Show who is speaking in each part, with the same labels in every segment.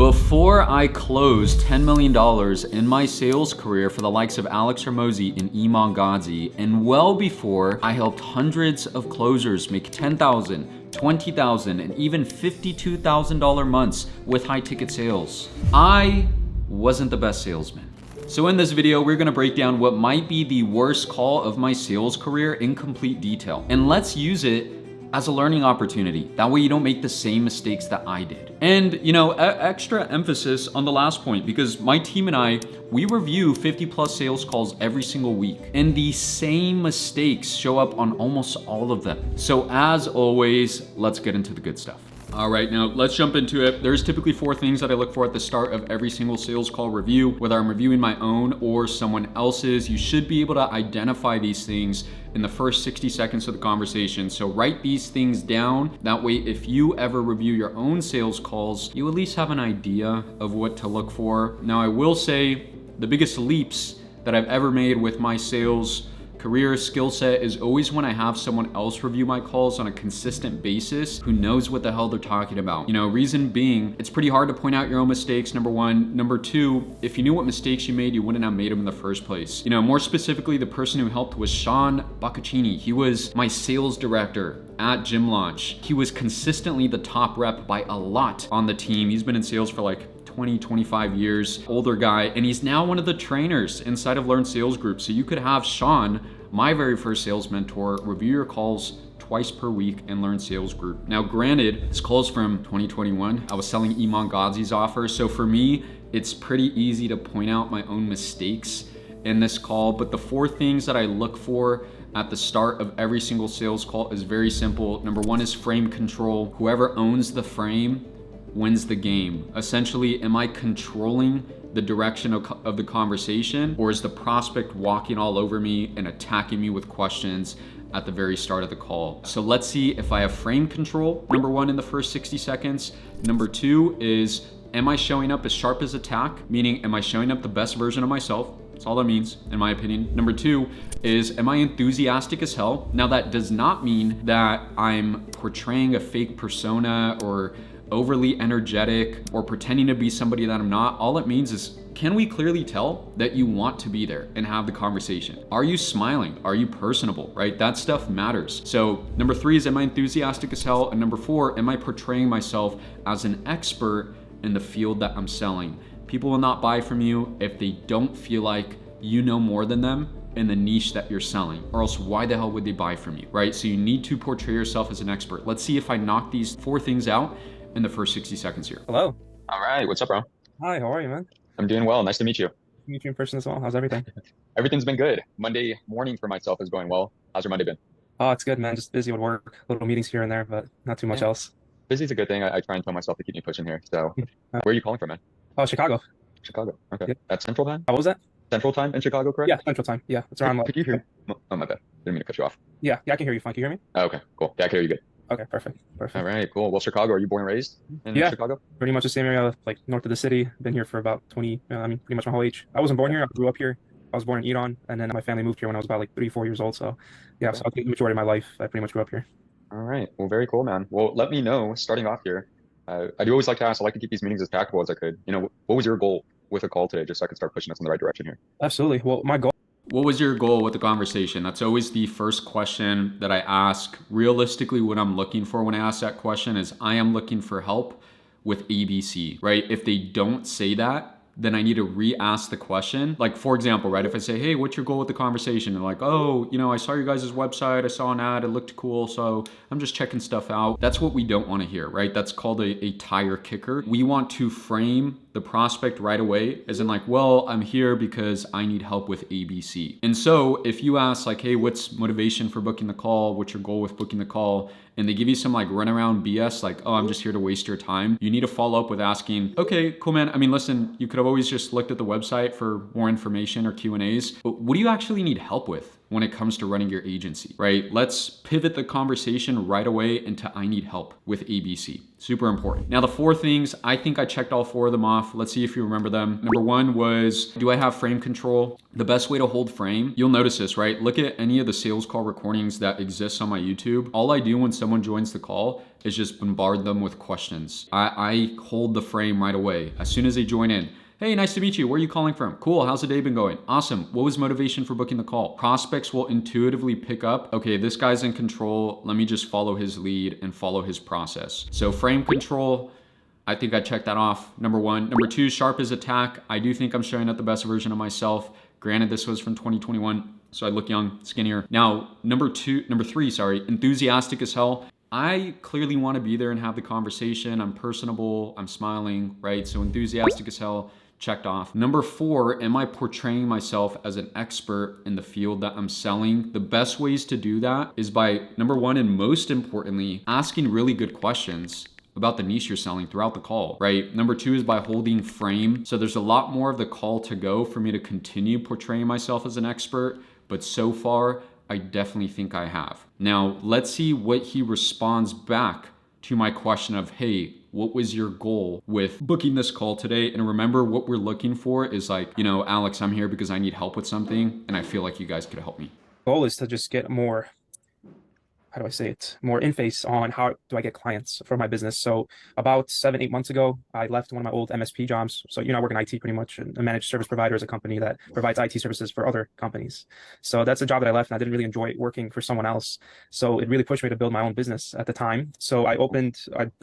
Speaker 1: Before I closed $10 million in my sales career for the likes of Alex Hormozi and Iman Gadzhi, and well before I helped hundreds of closers make $10,000, $20,000, and even $52,000 months with high ticket sales, I wasn't the best salesman. So in this video, we're gonna break down what might be the worst call of my sales career in complete detail. And let's use it as a learning opportunity. That way you don't make the same mistakes that I did. And extra emphasis on the last point, because my team and I, we review 50 plus sales calls every single week. And the same mistakes show up on almost all of them. So as always, let's get into the good stuff. All right, now let's jump into it. There's typically 4 things that I look for at the start of every single sales call review, whether I'm reviewing my own or someone else's. You should be able to identify these things in the first 60 seconds of the conversation. So write these things down. That way, if you ever review your own sales calls, you at least have an idea of what to look for. Now, I will say the biggest leaps that I've ever made with my sales career skill set is always when I have someone else review my calls on a consistent basis who knows what the hell they're talking about. Reason being, it's pretty hard to point out your own mistakes, number one. Number two, if you knew what mistakes you made, you wouldn't have made them in the first place. More specifically, the person who helped was Sean Boccaccini. He was my sales director at Gym Launch. He was consistently the top rep by a lot on the team. He's been in sales for like 20, 25 years, older guy, and he's now one of the trainers inside of Learn Sales Group. So you could have Sean, my very first sales mentor, review your calls twice per week in Learn Sales Group. Now, granted, this call is from 2021. I was selling Iman Gadzhi's offer. So for me, it's pretty easy to point out my own mistakes in this call. But the 4 things that I look for at the start of every single sales call is very simple. Number 1 is frame control. Whoever owns the frame wins the game. Essentially, am I controlling the direction of the conversation, or is the prospect walking all over me and attacking me with questions at the very start of the call? So let's see if I have frame control, number 1, in the first 60 seconds. Number 2 is, am I showing up as sharp as attack? Meaning, am I showing up the best version of myself? That's all that means, in my opinion. Number 2 is, am I enthusiastic as hell? Now, that does not mean that I'm portraying a fake persona or overly energetic or pretending to be somebody that I'm not. All it means is, can we clearly tell that you want to be there and have the conversation? Are you smiling? Are you personable, right? That stuff matters. So number 3 is, am I enthusiastic as hell? And number 4, am I portraying myself as an expert in the field that I'm selling? People will not buy from you if they don't feel like you know more than them in the niche that you're selling, or else why the hell would they buy from you, right? So you need to portray yourself as an expert. Let's see if I knock these 4 things out in the first 60 seconds here.
Speaker 2: Hello.
Speaker 3: All right, what's up, bro?
Speaker 2: Hi, how are you, man?
Speaker 3: I'm doing well. Nice to meet you.
Speaker 2: Meet you in person as well. How's everything?
Speaker 3: Everything's been good. Monday morning for myself is going well. How's your Monday been?
Speaker 2: Oh, it's good, man. Just busy with work, little meetings here and there, but not too much else.
Speaker 3: Busy's a good thing. I try and tell myself to keep me pushing here. So
Speaker 2: Uh,
Speaker 3: where are you calling from, man?
Speaker 2: Oh, Chicago.
Speaker 3: Chicago. Okay.
Speaker 2: Yep.
Speaker 3: At Central Time?
Speaker 2: How was that?
Speaker 3: Central Time in Chicago, correct?
Speaker 2: Yeah, Central Time. Yeah, it's around
Speaker 3: Could you hear? Oh, my bad. Didn't mean to cut you off.
Speaker 2: Yeah, I can hear you fine. Can you hear me?
Speaker 3: Oh, okay, cool. Yeah, I can hear you good.
Speaker 2: Okay, perfect.
Speaker 3: All right, cool. Well, Chicago, are you born and raised in
Speaker 2: Yeah.
Speaker 3: Chicago?
Speaker 2: Pretty much the same area, like north of the city. Been here for about 20, pretty much my whole age. I wasn't born here. I grew up here. I was born in Iran, and then my family moved here when I was about like 3, 4 years old. So yeah,
Speaker 3: Okay.
Speaker 2: so I think the majority of my life, I pretty much grew up here.
Speaker 3: All right. Well, very cool, man. Well, let me know, starting off here. I do always like to ask, I like to keep these meetings as tactical as I could. What was your goal with a call today, just so I could start pushing us in the right direction here?
Speaker 2: Absolutely. Well, my goal.
Speaker 1: What was your goal with the conversation? That's always the first question that I ask. Realistically, what I'm looking for when I ask that question is, I am looking for help with ABC, right? If they don't say that, then I need to re-ask the question. Like, for example, right? If I say, hey, what's your goal with the conversation? And like, oh, I saw your guys' website. I saw an ad. It looked cool. So I'm just checking stuff out. That's what we don't want to hear, right? That's called a tire kicker. We want to frame the prospect right away as in like, well, I'm here because I need help with ABC. And so if you ask like, hey, what's motivation for booking the call? What's your goal with booking the call? And they give you some like runaround BS, like, oh, I'm just here to waste your time. You need to follow up with asking, okay, cool, man. I mean, listen, you could have always just looked at the website for more information or Q&As, but what do you actually need help with when it comes to running your agency, right? Let's pivot the conversation right away into I need help with ABC. Super important. Now, the 4 things, I think I checked all 4 of them off. Let's see if you remember them. Number 1 was, do I have frame control? The best way to hold frame, you'll notice this, right? Look at any of the sales call recordings that exist on my YouTube. All I do when someone joins the call is just bombard them with questions. I hold the frame right away. As soon as they join in, hey, nice to meet you. Where are you calling from? Cool. How's the day been going? Awesome. What was motivation for booking the call? Prospects will intuitively pick up, okay, this guy's in control. Let me just follow his lead and follow his process. So frame control, I think I checked that off. Number 1. Number 2, sharp as attack. I do think I'm showing up the best version of myself. Granted, this was from 2021, so I look young, skinnier. Now, number 3, enthusiastic as hell. I clearly want to be there and have the conversation. I'm personable, I'm smiling, right? So enthusiastic as hell, checked off. Number 4, am I portraying myself as an expert in the field that I'm selling? The best ways to do that is by, number 1, and most importantly, asking really good questions about the niche you're selling throughout the call, right? Number 2 is by holding frame. So there's a lot more of the call to go for me to continue portraying myself as an expert, but so far, I definitely think I have. Now, let's see what he responds back to my question of, hey, what was your goal with booking this call today? And remember, what we're looking for is like, you know, Alex, I'm here because I need help with something, and I feel like you guys could help me.
Speaker 2: Goal is to just get more, how do I say it, more in-face on how do I get clients for my business. So about 7-8 months ago, I left one of my old MSP jobs. So, you know, I work in IT pretty much. A managed service provider is a company that provides IT services for other companies. So that's a job that I left, and I didn't really enjoy working for someone else. So it really pushed me to build my own business at the time. So I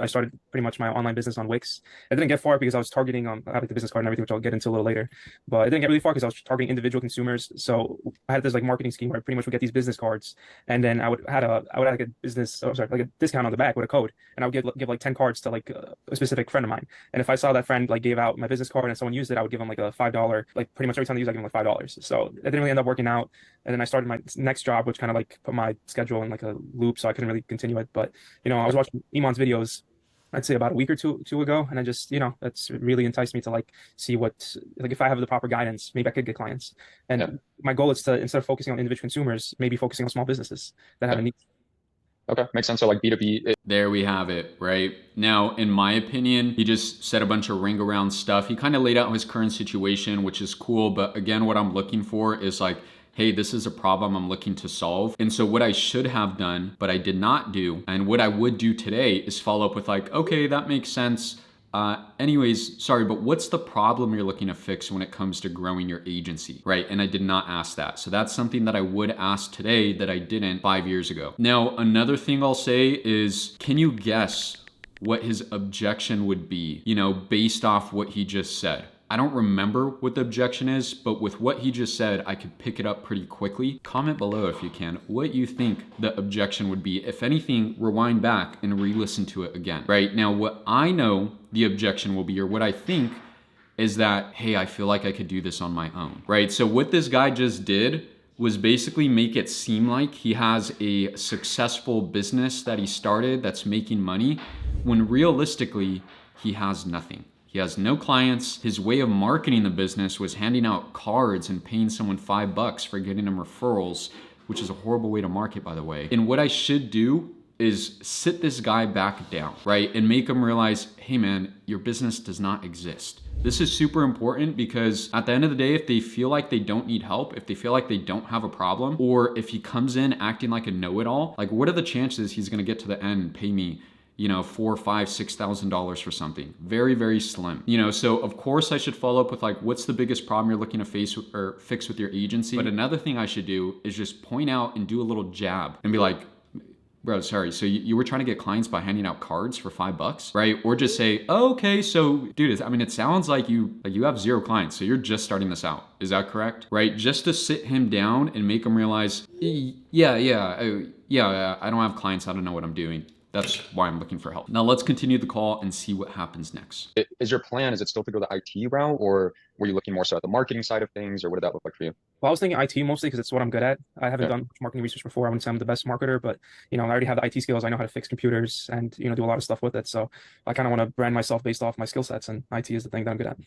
Speaker 2: started pretty much my online business on Wix. I didn't get far because I was targeting, I have like the business card and everything, which I'll get into a little later. But I didn't get really far because I was targeting individual consumers. So I had this like marketing scheme where I pretty much would get these business cards, and then I would have like a business, like a discount on the back with a code, and I would give like 10 cards to like a specific friend of mine. And if I saw that friend like gave out my business card and someone used it, I would give them like a $5, like pretty much every time they use it, I give them like $5. So it didn't really end up working out. And then I started my next job, which kind of like put my schedule in like a loop, so I couldn't really continue it. But you know, I was watching Iman's videos, I'd say about a week or two ago, and I just, you know, that's really enticed me to like see what, like, if I have the proper guidance, maybe I could get clients. And
Speaker 3: Yeah.
Speaker 2: my goal is to, instead of focusing on individual consumers, maybe focusing on small businesses that have a need.
Speaker 3: Okay, makes sense. So like B2B.
Speaker 1: There we have it, right? Now, in my opinion, he just said a bunch of ring around stuff. He kind of laid out his current situation, which is cool. But again, what I'm looking for is like, hey, this is a problem I'm looking to solve. And so what I should have done, but I did not do, and what I would do today is follow up with like, okay, that makes sense. Anyways, sorry, but what's the problem you're looking to fix when it comes to growing your agency, right? And I did not ask that. So that's something that I would ask today that I didn't 5 years ago. Now, another thing I'll say is, can you guess what his objection would be, you know, based off what he just said? I don't remember what the objection is, but with what he just said, I could pick it up pretty quickly. Comment below if you can what you think the objection would be. If anything, rewind back and re-listen to it again, right? Now, what I know the objection will be, or what I think, is that, hey, I feel like I could do this on my own, right? So what this guy just did was basically make it seem like he has a successful business that he started that's making money, when realistically, he has nothing. He has no clients. His way of marketing the business was handing out cards and paying someone $5 for getting them referrals, which is a horrible way to market, by the way. And what I should do is sit this guy back down, right? And make him realize, hey man, your business does not exist. This is super important because at the end of the day, if they feel like they don't need help, if they feel like they don't have a problem, or if he comes in acting like a know-it-all, like what are the chances he's gonna get to the end and pay me, you know, $4,000, $5,000, $6,000 for something? Very, very slim. You know, so of course I should follow up with like, what's the biggest problem you're looking to face or fix with your agency? But another thing I should do is just point out and do a little jab and be like, bro, sorry, so you were trying to get clients by handing out cards for $5, right? Or just say, oh, okay, so dude, I mean, it sounds like you have 0 clients, so you're just starting this out. Is that correct? Right? Just to sit him down and make him realize, yeah, I don't have clients, I don't know what I'm doing. That's why I'm looking for help. Now let's continue the call and see what happens next.
Speaker 3: Is your plan, is it still to go the IT route, or were you looking more so at the marketing side of things, or what did that look like for you?
Speaker 2: Well, I was thinking IT mostly because it's what I'm good at. I haven't done much marketing research before. I wouldn't say I'm the best marketer, but you know, I already have the IT skills. I know how to fix computers and, you know, do a lot of stuff with it. So I kind of want to brand myself based off my skill sets, and IT is the thing that I'm good at.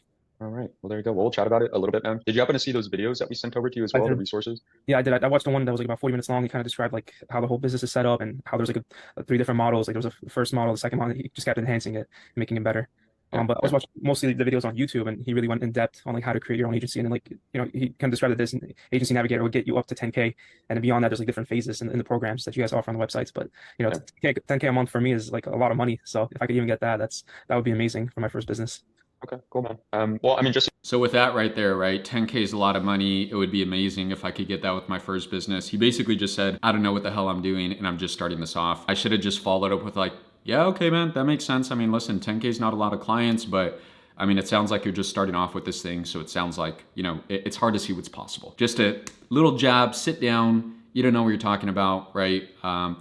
Speaker 3: All right. Well, there you go. We'll chat about it a little bit, man. Did you happen to see those videos that we sent over to you as
Speaker 2: I
Speaker 3: well, the
Speaker 2: did.
Speaker 3: resources?
Speaker 2: Yeah, I did. I watched the one that was like about 40 minutes long. He kind of described like how the whole business is set up and how there's like three different models. Like there was a first model, the second model. He just kept enhancing it, making it better.
Speaker 3: Yeah.
Speaker 2: But I was
Speaker 3: Yeah.
Speaker 2: watching mostly the videos on YouTube, and he really went in depth on like how to create your own agency. And then like he kind of described that this agency navigator would get you up to 10K, and then beyond that, there's like different phases in the programs that you guys offer on the websites. But
Speaker 3: Yeah.
Speaker 2: 10K a month for me is like a lot of money. So if I could even get that, that would be amazing for my first business.
Speaker 3: Okay, cool, man. Well, I mean, just
Speaker 1: So with that right there, right, 10K is a lot of money. It would be amazing if I could get that with my first business. He basically just said, I don't know what the hell I'm doing and I'm just starting this off. I should have just followed up with like, yeah, okay, man, that makes sense. I mean, listen, 10K is not a lot of clients, but I mean, it sounds like you're just starting off with this thing. So it sounds like, it's hard to see what's possible. Just a little jab, sit down. You don't know what you're talking about, right?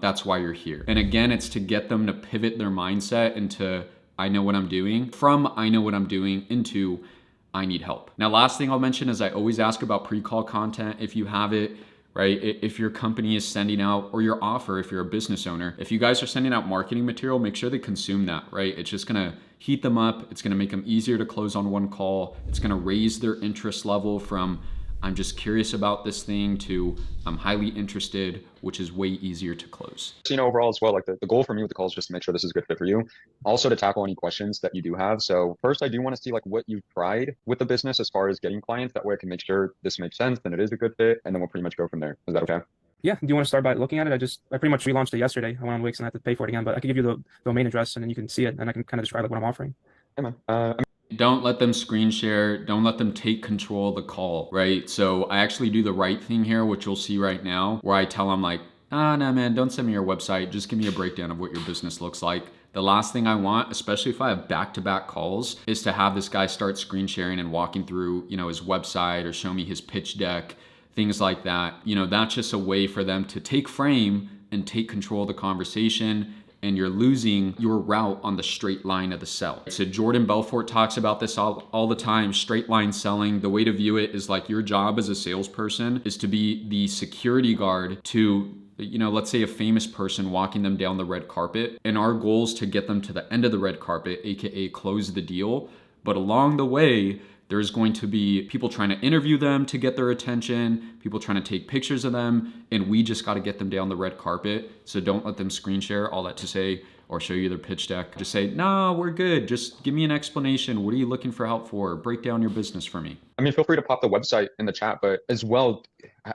Speaker 1: That's why you're here. And again, it's to get them to pivot their mindset into I know what I'm doing, from I know what I'm doing into I need help. Now, last thing I'll mention is I always ask about pre-call content if you have it, right? If your company is sending out, or your offer, if you're a business owner, if you guys are sending out marketing material, make sure they consume that, right? It's just gonna heat them up. It's gonna make them easier to close on one call. It's gonna raise their interest level from I'm just curious about this thing to I'm highly interested, which is way easier to close.
Speaker 3: so, overall as well, like the goal for me with the call is just to make sure this is a good fit for you. Also to tackle any questions that you do have. So first, I do want to see like what you've tried with the business as far as getting clients. That way I can make sure this makes sense, then it is a good fit, and then we'll pretty much go from there. Is that okay?
Speaker 2: Yeah. Do you want to start by looking at it? I pretty much relaunched it yesterday. I went on Wix and I had to pay for it again, but I can give you the domain address and then you can see it and I can kind of describe like what I'm offering.
Speaker 3: Hey, man.
Speaker 1: Don't let them screen share. Don't let them take control of the call, right? So I actually do the right thing here, which you'll see right now, where I tell them like, no, man, don't send me your website. Just give me a breakdown of what your business looks like. The last thing I want, especially if I have back-to-back calls, is to have this guy start screen sharing and walking through, his website or show me his pitch deck, things like that. That's just a way for them to take frame and take control of the conversation, and you're losing your route on the straight line of the sell. So Jordan Belfort talks about this all the time, straight line selling. The way to view it is like your job as a salesperson is to be the security guard to let's say a famous person walking them down the red carpet. And our goal is to get them to the end of the red carpet, AKA close the deal. But along the way, there's going to be people trying to interview them to get their attention, people trying to take pictures of them, and we just got to get them down the red carpet. So don't let them screen share, all that to say, or show you their pitch deck. Just say, no, we're good. Just give me an explanation. What are you looking for help for? Break down your business for me.
Speaker 3: I mean, feel free to pop the website in the chat, but as well,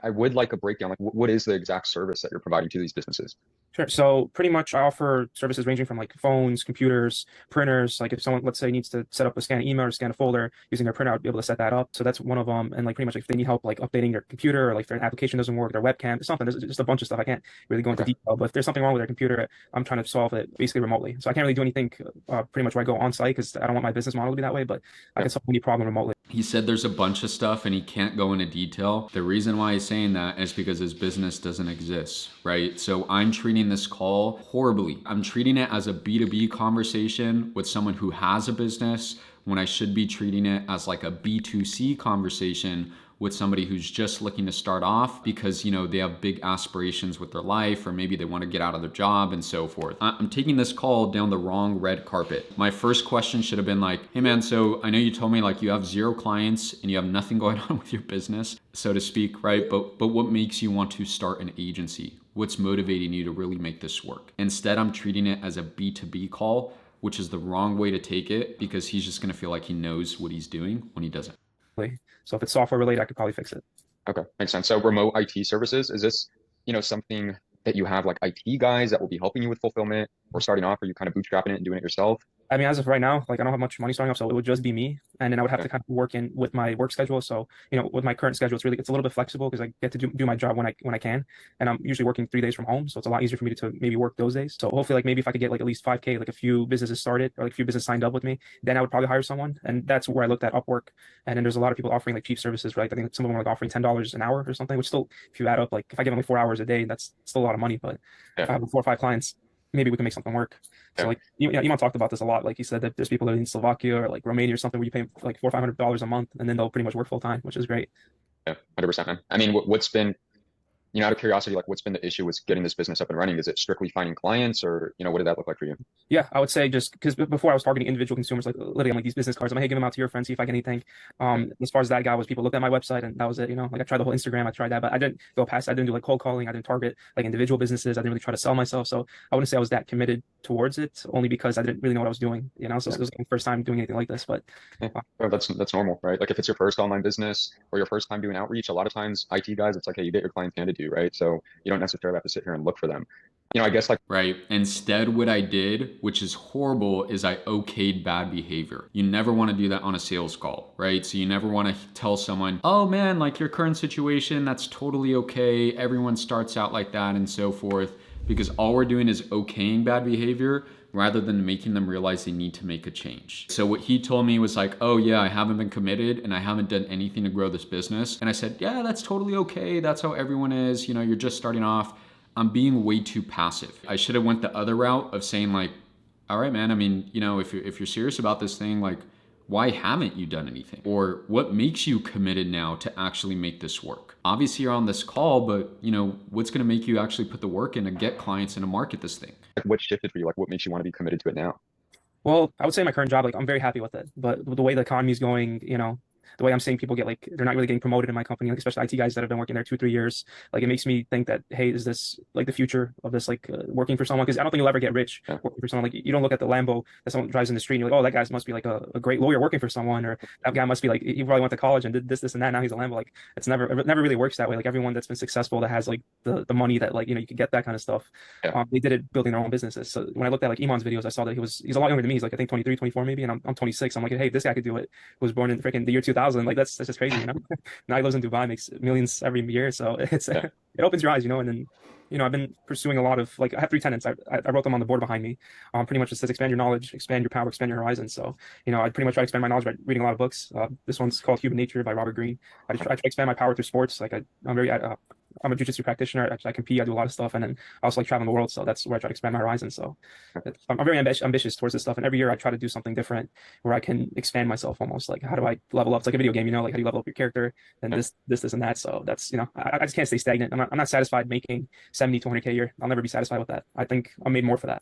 Speaker 3: I would like a breakdown. Like, what is the exact service that you're providing to these businesses?
Speaker 2: Sure. So pretty much I offer services ranging from like phones, computers, printers. Like if someone, let's say, needs to set up a scan email or scan a folder using their printer, I'd be able to set that up. So that's one of them. And like pretty much if they need help like updating their computer or like their application doesn't work, their webcam, something, there's just a bunch of stuff. I can't really go into detail, but if there's something wrong with their computer, I'm trying to solve it basically remotely. So I can't really do anything pretty much where I go on site because I don't want my business model to be that way, but I can solve any problem remotely.
Speaker 1: He said there's a bunch of stuff and he can't go into detail. The reason why he's saying that is because his business doesn't exist, right? So I'm treating this call horribly. I'm treating it as a B2B conversation with someone who has a business when I should be treating it as like a B2C conversation with somebody who's just looking to start off because, they have big aspirations with their life, or maybe they want to get out of their job and so forth. I'm taking this call down the wrong red carpet. My first question should have been like, hey man, so I know you told me like you have 0 clients and you have nothing going on with your business, so to speak, right? But what makes you want to start an agency? What's motivating you to really make this work? Instead, I'm treating it as a B2B call, which is the wrong way to take it because he's just going to feel like he knows what he's doing when he doesn't.
Speaker 2: So if it's software related, I could probably fix it.
Speaker 3: Okay, makes sense. So remote IT services, is this, something that you have like IT guys that will be helping you with fulfillment, or starting off, are you kind of bootstrapping it and doing it yourself?
Speaker 2: I mean, as of right now, like I don't have much money starting off, so it would just be me, and then I would have to kind of work in with my work schedule. So, with my current schedule, it's a little bit flexible because I get to do my job when I can, and I'm usually working 3 days from home, so it's a lot easier for me to maybe work those days. So hopefully, like maybe if I could get like at least 5K, like a few businesses started or like a few businesses signed up with me, then I would probably hire someone, and that's where I looked at Upwork, and then there's a lot of people offering like cheap services, right? I think some of them are like offering $10 an hour or something, which still, if you add up, like if I give them like 4 hours a day, that's still a lot of money. But if I have 4 or 5 clients, maybe we can make something work. So like Iman talked about this a lot. Like he said that there's people that are in Slovakia or like Romania or something where you pay like $400 or $500 a month and then they'll pretty much work full time, which is great.
Speaker 3: Yeah, 100%, man. I mean, what's been Out of curiosity, like what's been the issue with getting this business up and running? Is it strictly finding clients or, what did that look like for you?
Speaker 2: Yeah, I would say just because before I was targeting individual consumers, like literally I'm like these business cards. I'm like, hey, give them out to your friends, see if I get anything. As far as that guy was, people looked at my website and that was it. Like I tried the whole Instagram, I tried that, but I didn't go past. I didn't do like cold calling. I didn't target like individual businesses. I didn't really try to sell myself. So I wouldn't say I was that committed towards it, only because I didn't really know what I was doing. So
Speaker 3: Yeah.
Speaker 2: it was my first time doing anything like this. But
Speaker 3: Yeah. Well, that's normal, right? Like if it's your first online business or your first time doing outreach, a lot of times IT guys, it's like, hey, you get your clients handed to you, right? So you don't necessarily have to sit here and look for them. I guess like
Speaker 1: Right. Instead, what I did, which is horrible, is I okayed bad behavior. You never want to do that on a sales call, right? So you never want to tell someone, oh man, like your current situation, that's totally okay. Everyone starts out like that and so forth, because all we're doing is okaying bad behavior rather than making them realize they need to make a change. So what he told me was like, oh yeah, I haven't been committed and I haven't done anything to grow this business. And I said, yeah, that's totally okay. That's how everyone is. You're just starting off. I'm being way too passive. I should have went the other route of saying like, all right, man, I mean, if you're serious about this thing, like, why haven't you done anything? Or what makes you committed now to actually make this work? Obviously you're on this call, but what's going to make you actually put the work in and get clients and to market this thing?
Speaker 3: what shifted for you? Like what makes you want to be committed to it now?
Speaker 2: well, I would say my current job, like I'm very happy with it. But the way the economy is going, the way I'm seeing people get like they're not really getting promoted in my company, like especially IT guys that have been working there 2, 3 years. Like it makes me think that, hey, is this like the future of this like working for someone? Because I don't think you'll ever get rich
Speaker 3: Yeah.
Speaker 2: working for someone. Like you don't look at the Lambo that someone drives in the street and you're like, oh, that guy must be like a great lawyer working for someone, or that guy must be like he probably went to college and did this, and that. Now he's a Lambo. Like it never really works that way. Like everyone that's been successful that has like the money that like you can get that kind of stuff.
Speaker 3: Yeah.
Speaker 2: They did it building their own businesses. So when I looked at like Iman's videos, I saw that he's a lot younger than me. He's like I think 23, 24 maybe, and I'm 26. I'm like, hey, this guy could do it. He was born in freaking the year 2000. Like that's just crazy. Now he lives in Dubai, makes millions every year. So
Speaker 3: Yeah.
Speaker 2: it opens your eyes, and then I've been pursuing a lot of like I have 3 tenants. I wrote them on the board behind me. Pretty much it says expand your knowledge, expand your power, expand your horizons. So I pretty much try to expand my knowledge by reading a lot of books. This one's called Human Nature by Robert Greene. I try to expand my power through sports. Like I'm a jiu-jitsu practitioner. I compete. I do a lot of stuff, and then I also like traveling the world. So that's where I try to expand my horizons. So I'm very ambitious towards this stuff, and every year I try to do something different where I can expand myself almost. Like how do I level up? It's like a video game, like how do you level up your character and this and that. So that's I just can't stay stagnant. I'm not satisfied making 70 to 100K a year. I'll never be satisfied with that. I think I'm made more for that.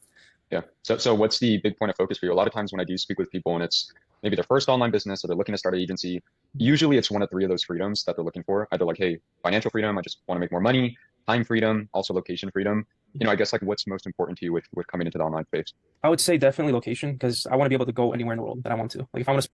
Speaker 3: Yeah. So what's the big point of focus for you? A lot of times when I do speak with people and it's maybe their first online business or they're looking to start an agency, usually it's one of three of those freedoms that they're looking for. Either like, hey, financial freedom, I just want to make more money, time freedom, also location freedom. I guess like what's most important to you with coming into the online space?
Speaker 2: I would say definitely location because I want to be able to go anywhere in the world that I want to. Like if I want to.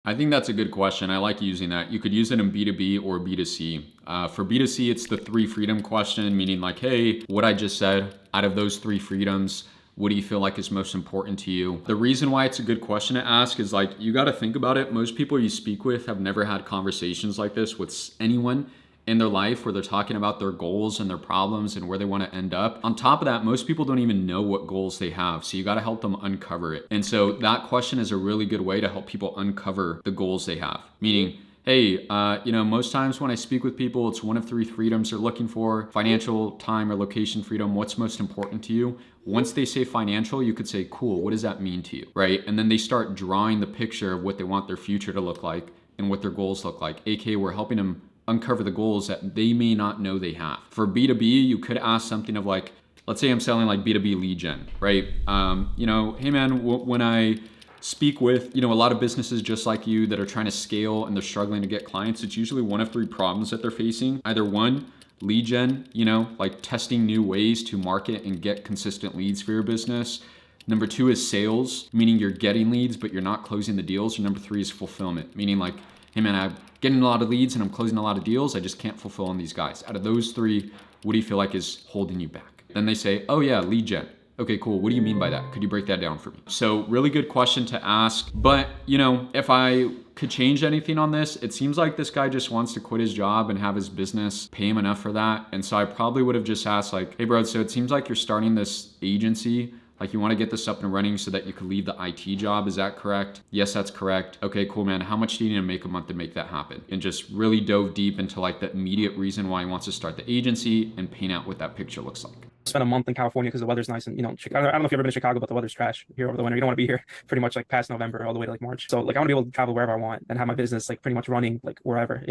Speaker 1: I think that's a good question. I like using that. You could use it in B2B or B2C. For B2C, it's the three freedom question, meaning like, hey, what I just said, out of those three freedoms, what do you feel like is most important to you? The reason why it's a good question to ask is like, you got to think about it. Most people you speak with have never had conversations like this with anyone in their life where they're talking about their goals and their problems and where they want to end up. On top of that, most people don't even know what goals they have. So you got to help them uncover it. And so that question is a really good way to help people uncover the goals they have. Meaning, hey, most times when I speak with people, it's one of three freedoms they're looking for: financial, time, or location freedom. What's most important to you? Once they say financial, you could say, cool, what does that mean to you, right? And then they start drawing the picture of what they want their future to look like and what their goals look like. AKA, we're helping them uncover the goals that they may not know they have. For B2B, you could ask something of like, let's say I'm selling like B2B lead gen, right? Hey man, when I speak with, a lot of businesses just like you that are trying to scale and they're struggling to get clients, it's usually one of three problems that they're facing. Either one, lead gen, like testing new ways to market and get consistent leads for your business. Number two is sales, meaning you're getting leads, but you're not closing the deals. Or number three is fulfillment, meaning like, hey man, I'm getting a lot of leads and I'm closing a lot of deals. I just can't fulfill on these guys. Out of those three, what do you feel like is holding you back? Then they say, oh yeah, lead gen. Okay, cool. What do you mean by that? Could you break that down for me? So really good question to ask. But, if I could change anything on this, it seems like this guy just wants to quit his job and have his business pay him enough for that. And so I probably would have just asked like, hey bro, so it seems like you're starting this agency. Like you want to get this up and running so that you could leave the IT job. Is that correct? Yes, that's correct. Okay, cool, man. How much do you need to make a month to make that happen? And just really dove deep into like the immediate reason why he wants to start the agency and paint out what that picture looks like.
Speaker 2: Spent a month in California because the weather's nice, and I don't know if you've ever been to Chicago, but the weather's trash here over the winter. You don't want to be here pretty much like past November all the way to like March. So like I want to be able to travel wherever I want and have my business like pretty much running like wherever.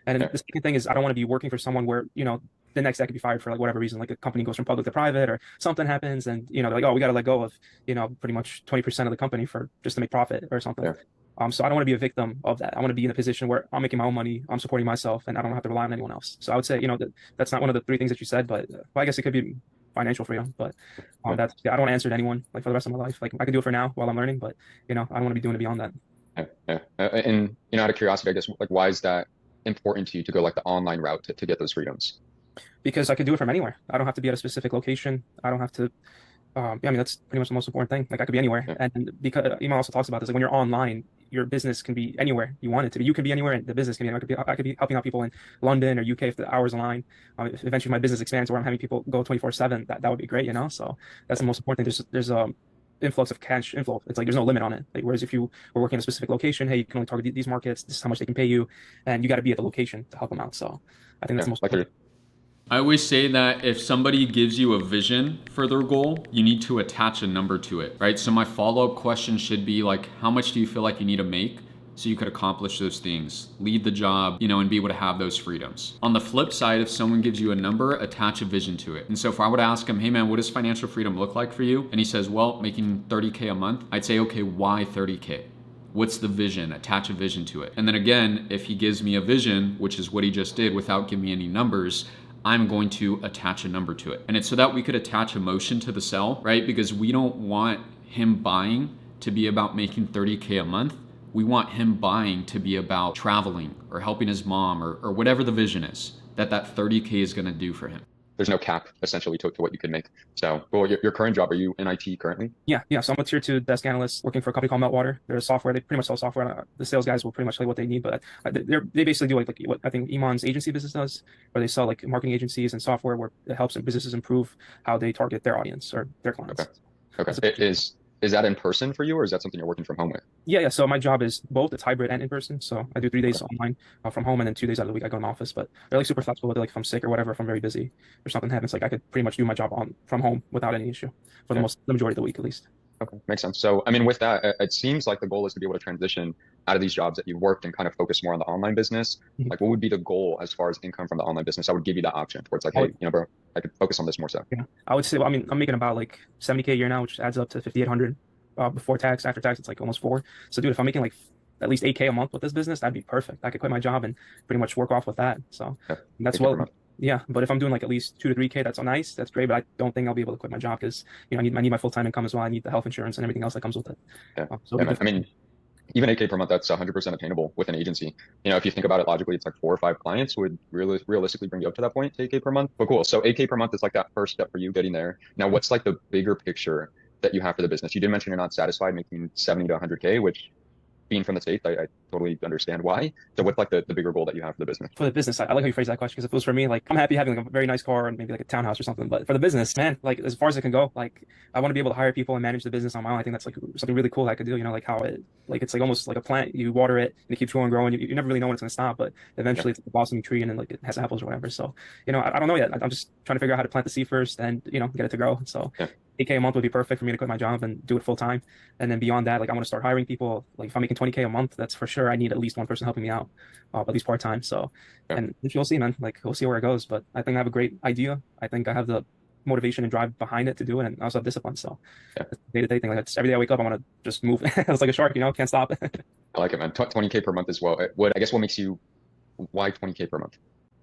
Speaker 2: And the second thing is I don't want to be working for someone where the next day I could be fired for like whatever reason, like a company goes from public to private or something happens, and they're like, oh, we got to let go of pretty much 20% of the company for just to make profit or something.
Speaker 3: Yeah.
Speaker 2: So I don't want to be a victim of that. I want to be in a position where I'm making my own money, I'm supporting myself, and I don't have to rely on anyone else. So I would say, that's not one of the three things that you said, but well, I guess it could be financial freedom. But
Speaker 3: Yeah.
Speaker 2: I don't want to answer to anyone like for the rest of my life. Like I can do it for now while I'm learning, but I don't want to be doing it beyond that.
Speaker 3: Yeah. And out of curiosity, I guess, like, why is that important to you to go like the online route to get those freedoms?
Speaker 2: Because I could do it from anywhere. I don't have to be at a specific location. I don't have to. Yeah, I mean, that's pretty much the most important thing. Like I could be anywhere,
Speaker 3: Yeah.
Speaker 2: and because Iman also talks about this, like when you're online, your business can be anywhere you want it to be. You can be anywhere, and the business can be anywhere. I could be helping out people in London or UK if the hours align. If eventually my business expands where I'm having people go 24/7, that would be great, So that's the most important thing. There's a influx of cash inflow. It's like there's no limit on it. Like whereas if you were working in a specific location, hey, you can only target these markets. This is how much they can pay you, and you got to be at the location to help them out. So I think that's the most
Speaker 3: Like
Speaker 2: important.
Speaker 1: I always say that if somebody gives you a vision for their goal, you need to attach a number to it, right? So my follow-up question should be like, how much do you feel like you need to make so you could accomplish those things, lead the job, and be able to have those freedoms? On the flip side, if someone gives you a number, attach a vision to it. And so if I were to ask him, hey man, what does financial freedom look like for you? And he says, well, making 30K a month, I'd say, okay, why 30K? What's the vision? Attach a vision to it. And then again, if he gives me a vision, which is what he just did without giving me any numbers, I'm going to attach a number to it. And it's so that we could attach emotion to the sell, right? Because we don't want him buying to be about making 30K a month. We want him buying to be about traveling or helping his mom or whatever the vision is that 30K is gonna do for him.
Speaker 3: There's no cap essentially to what you can make. So, well, your current job, are you in IT currently?
Speaker 2: Yeah. So I'm a tier 2 desk analyst working for a company called Meltwater. They're a software. They pretty much sell software. The sales guys will pretty much tell you what they need, but they basically do like what I think Iman's agency business does, where they sell like marketing agencies and software where it helps businesses improve how they target their audience or their clients.
Speaker 3: Okay. Is that in person for you, or is that something you're working from home with?
Speaker 2: Yeah. So my job is both. It's hybrid and in person. So I do 3 days online from home, and then 2 days out of the week I go in the office. But they're like super flexible. They're like if I'm sick or whatever, if I'm very busy or something happens, like I could pretty much do my job from home without any issue for the majority of the week at least.
Speaker 3: Okay, makes sense. So, I mean, with that, it seems like the goal is to be able to transition out of these jobs that you've worked and kind of focus more on the online business.
Speaker 2: Mhm.
Speaker 3: Like, what would be the goal as far as income from the online business? I would give you that option where it's like, hey, bro, I could focus on this more so.
Speaker 2: Yeah, I would say, well, I mean, I'm making about like 70K a year now, which adds up to 5,800 before tax. After tax, it's like almost 4. So, dude, if I'm making like at least 8K a month with this business, that'd be perfect. I could quit my job and pretty much work off with that. So that's yeah. But if I'm doing like at least 2 to 3K, that's nice. That's great. But I don't think I'll be able to quit my job because I need my full-time income as well. I need the health insurance and everything else that comes with it.
Speaker 3: I mean, even 8K per month, that's 100% attainable with an agency. If you think about it logically, it's like 4 or 5 clients would realistically bring you up to that point, to 8K per month. But cool. So 8K per month is like that first step for you getting there. Now, what's like the bigger picture that you have for the business? You did mention you're not satisfied making 70 to 100K, which, being from the States, I totally understand why. So what's like the bigger goal that you have for the business?
Speaker 2: For the business, I like how you phrase that question, because if it was for me, like I'm happy having like a very nice car and maybe like a townhouse or something. But for the business, man, like as far as it can go, like I want to be able to hire people and manage the business on my own. I think that's like something really cool that I could do. Like how it's like almost like a plant. You water it and it keeps growing. You never really know when it's going to stop, but eventually it's like a blossoming tree and then like it has apples or whatever. So I don't know yet. I'm just trying to figure out how to plant the seed first and get it to grow. So 8K a month would be perfect for me to quit my job and do it full time. And then beyond that, like I want to start hiring people. Like if I'm making 20K a month, that's for sure. I need at least one person helping me out, at least part time. So, and you'll see, man. Like we'll see where it goes. But I think I have a great idea. I think I have the motivation and drive behind it to do it, and I also have discipline. So, day-to-day thing. Like it's every day I wake up, I want to just move. It's like a shark, can't stop.
Speaker 3: I like it, man. 20K per month as well. What makes you? Why 20K per month?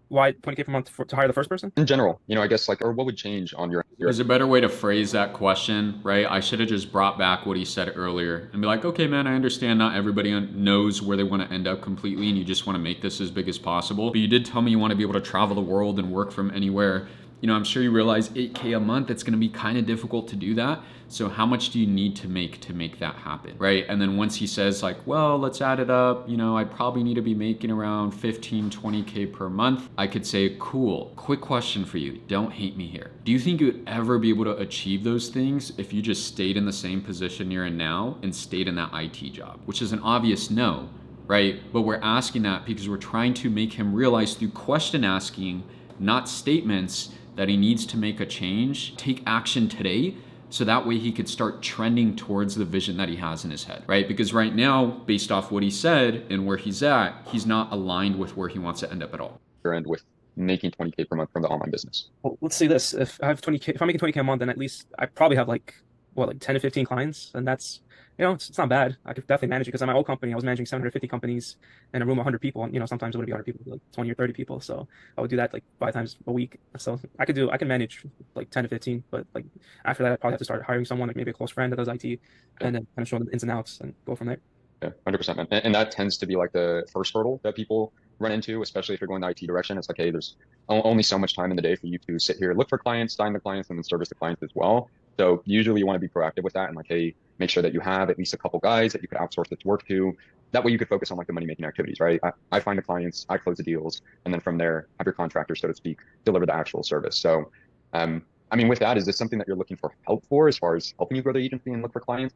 Speaker 2: Why 20K per month to hire the first person?
Speaker 3: In general, I guess or what would change on your?
Speaker 1: There's a better way to phrase that question, right? I should have just brought back what he said earlier and be like, okay, man, I understand not everybody knows where they want to end up completely and you just want to make this as big as possible. But you did tell me you want to be able to travel the world and work from anywhere. I'm sure you realize 8K a month, it's going to be kind of difficult to do that. So how much do you need to make that happen, right? And then once he says like, well, let's add it up, I'd probably need to be making around 15, 20K per month. I could say, cool, quick question for you. Don't hate me here. Do you think you would ever be able to achieve those things if you just stayed in the same position you're in now and stayed in that IT job? Which is an obvious no, right? But we're asking that because we're trying to make him realize through question asking, not statements, that he needs to make a change, take action today, so that way he could start trending towards the vision that he has in his head, right? Because right now, based off what he said and where he's at, he's not aligned with where he wants to end up at all.
Speaker 3: And with making 20K per month from the online business?
Speaker 2: Well, let's say this: if I have 20K, if I'm making 20K a month, then at least I probably have like what, like 10 to 15 clients, and that's, it's not bad. I could definitely manage it because in my old company, I was managing 750 companies in a room of 100 people, and sometimes it would be 100 people, like 20 or 30 people. So I would do that like 5 times a week. So I can manage like 10 to 15, but like after that, I probably have to start hiring someone, like maybe a close friend that does IT,
Speaker 3: Yeah.
Speaker 2: and then kind of show them the ins and outs and go from there.
Speaker 3: Yeah, 100%, man. And that tends to be like the first hurdle that people run into, especially if you're going the IT direction. It's like, hey, there's only so much time in the day for you to sit here, look for clients, sign the clients, and then service the clients as well. So usually you want to be proactive with that and like, hey, make sure that you have at least a couple guys that you could outsource this work to. That way you could focus on like the money making activities, right? I find the clients, I close the deals, and then from there, have your contractors, so to speak, deliver the actual service. So, I mean, with that, is this something that you're looking for help for as far as helping you grow the agency and look for clients?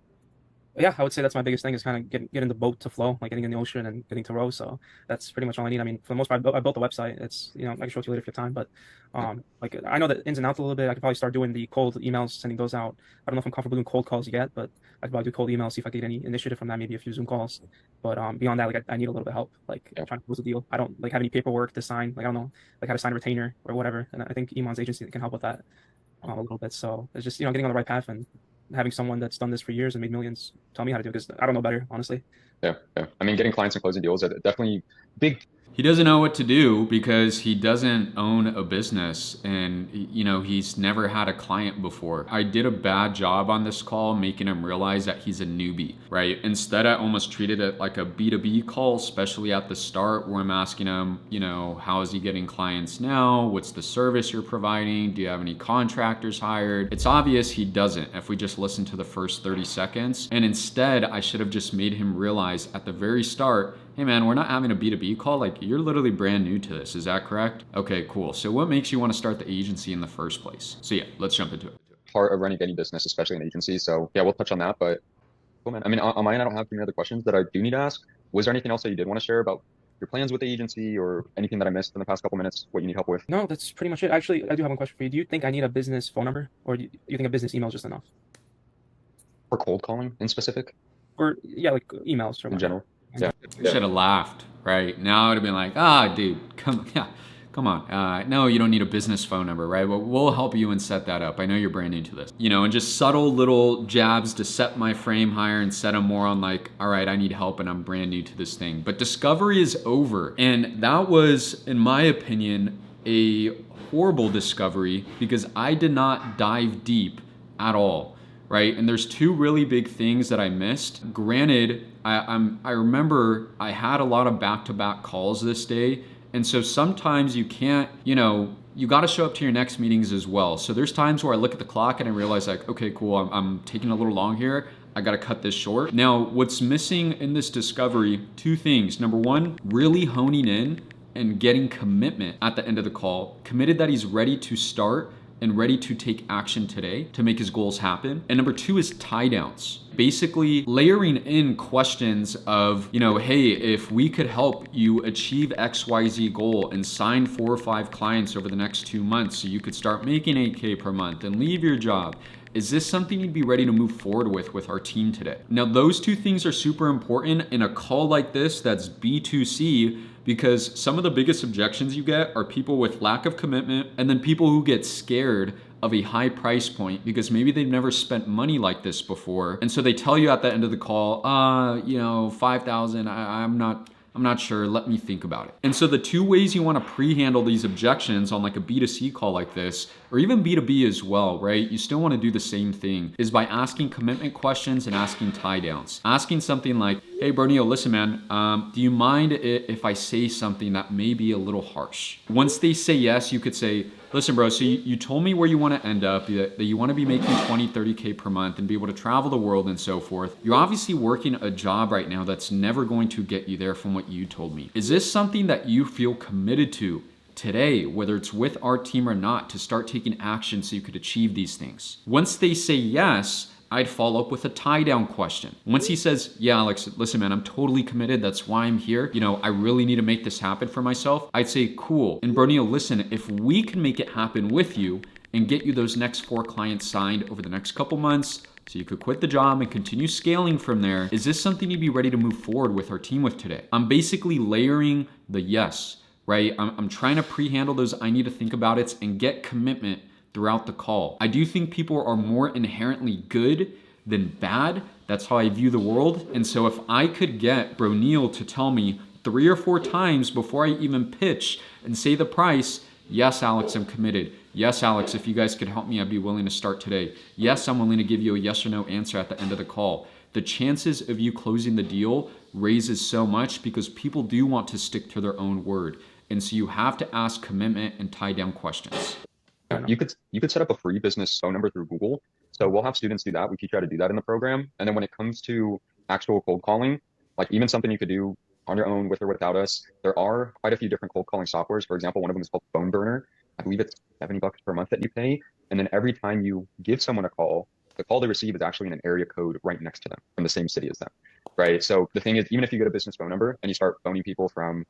Speaker 2: Yeah, I would say that's my biggest thing is kind of getting the boat to flow, like getting in the ocean and getting to row. So that's pretty much all I need. I mean, for the most part, I built the website. It's, I can show it to you later if you have time, but like I know the ins and outs a little bit. I could probably start doing the cold emails, sending those out. I don't know if I'm comfortable doing cold calls yet, but I could probably do cold emails, see if I get any initiative from that, maybe a few Zoom calls. But beyond that, like I need a little bit of help, like
Speaker 3: Yeah.
Speaker 2: trying to close a deal. I don't like have any paperwork to sign. Like I don't know like how to sign a retainer or whatever. And I think Iman's agency can help with that a little bit. So it's just, getting on the right path and having someone that's done this for years and made millions tell me how to do it because I don't know better, honestly.
Speaker 3: Yeah, yeah. I mean, getting clients and closing deals are definitely big.
Speaker 1: He doesn't know what to do because he doesn't own a business and he's never had a client before. I did a bad job on this call making him realize that he's a newbie, right? Instead, I almost treated it like a B2B call, especially at the start where I'm asking him, how is he getting clients now? What's the service you're providing? Do you have any contractors hired? It's obvious he doesn't if we just listen to the first 30 seconds. And instead, I should have just made him realize at the very start, hey man, we're not having a B2B call. Like, you're literally brand new to this. Is that correct? Okay, cool. So what makes you want to start the agency in the first place? So yeah, let's jump into it.
Speaker 3: Part of running any business, especially an agency. So yeah, we'll touch on that. But cool, man. I mean, on my end, I don't have any other questions that I do need to ask. Was there anything else that you did want to share about your plans with the agency or anything that I missed in the past couple minutes? What you need help with?
Speaker 2: No, that's pretty much it. Actually, I do have one question for you. Do you think I need a business phone number or do you think a business email is just enough?
Speaker 3: For cold calling in specific,
Speaker 2: Or yeah, like emails or
Speaker 3: in
Speaker 2: whatever.
Speaker 3: general. Yeah.
Speaker 1: Should have laughed, right? Now I would have been like, dude, come on. No, you don't need a business phone number, right? But we'll help you and set that up. I know you're brand new to this. And just subtle little jabs to set my frame higher and set them more on like, all right, I need help and I'm brand new to this thing. But discovery is over. And that was, in my opinion, a horrible discovery because I did not dive deep at all. Right? And there's two really big things that I missed. Granted, I remember I had a lot of back-to-back calls this day. And so sometimes you can't, you got to show up to your next meetings as well. So there's times where I look at the clock and I realize like, okay, cool, I'm taking a little long here. I got to cut this short. Now, what's missing in this discovery, two things. Number one, really honing in and getting commitment at the end of the call. Committed that he's ready to start and ready to take action today to make his goals happen. And number two is tie downs. Basically layering in questions of, hey, if we could help you achieve XYZ goal and sign 4 or 5 clients over the next 2 months so you could start making 8K per month and leave your job, is this something you'd be ready to move forward with our team today? Now, those two things are super important in a call like this that's B2C, because some of the biggest objections you get are people with lack of commitment and then people who get scared of a high price point because maybe they've never spent money like this before. And so they tell you at the end of the call, 5,000, I'm not sure, let me think about it. And so the two ways you want to pre-handle these objections on like a B2C call like this, or even B2B as well, right? You still want to do the same thing, is by asking commitment questions and asking tie downs. Asking something like, hey, Bernio, listen, man, do you mind if I say something that may be a little harsh? Once they say yes, you could say, listen, bro, so you told me where you want to end up, that you want to be making 20, 30K per month and be able to travel the world and so forth. You're obviously working a job right now that's never going to get you there from what you told me. Is this something that you feel committed to today, whether it's with our team or not, to start taking action so you could achieve these things? Once they say yes, I'd follow up with a tie down question. Once he says, yeah, Alex, listen, man, I'm totally committed. That's why I'm here. I really need to make this happen for myself. I'd say, cool. And Bernio, listen, if we can make it happen with you and get you those next 4 clients signed over the next couple months, so you could quit the job and continue scaling from there, is this something you'd be ready to move forward with our team with today? I'm basically layering the yes, right? I'm trying to pre-handle those I need to think about it and get commitment throughout the call. I do think people are more inherently good than bad. That's how I view the world. And so if I could get Bro Neil to tell me 3 or 4 times before I even pitch and say the price, yes, Alex, I'm committed. Yes, Alex, if you guys could help me, I'd be willing to start today. Yes, I'm willing to give you a yes or no answer at the end of the call. The chances of you closing the deal raises so much because people do want to stick to their own word. And so you have to ask commitment and tie down questions.
Speaker 3: You could set up a free business phone number through Google. So we'll have students do that. We teach you how to do that in the program. And then when it comes to actual cold calling, like even something you could do on your own with or without us, there are quite a few different cold calling softwares. For example, one of them is called Phone Burner. I believe it's $70 per month that you pay. And then every time you give someone a call, the call they receive is actually in an area code right next to them from the same city as them, right? So the thing is, even if you get a business phone number and you start phoning people from,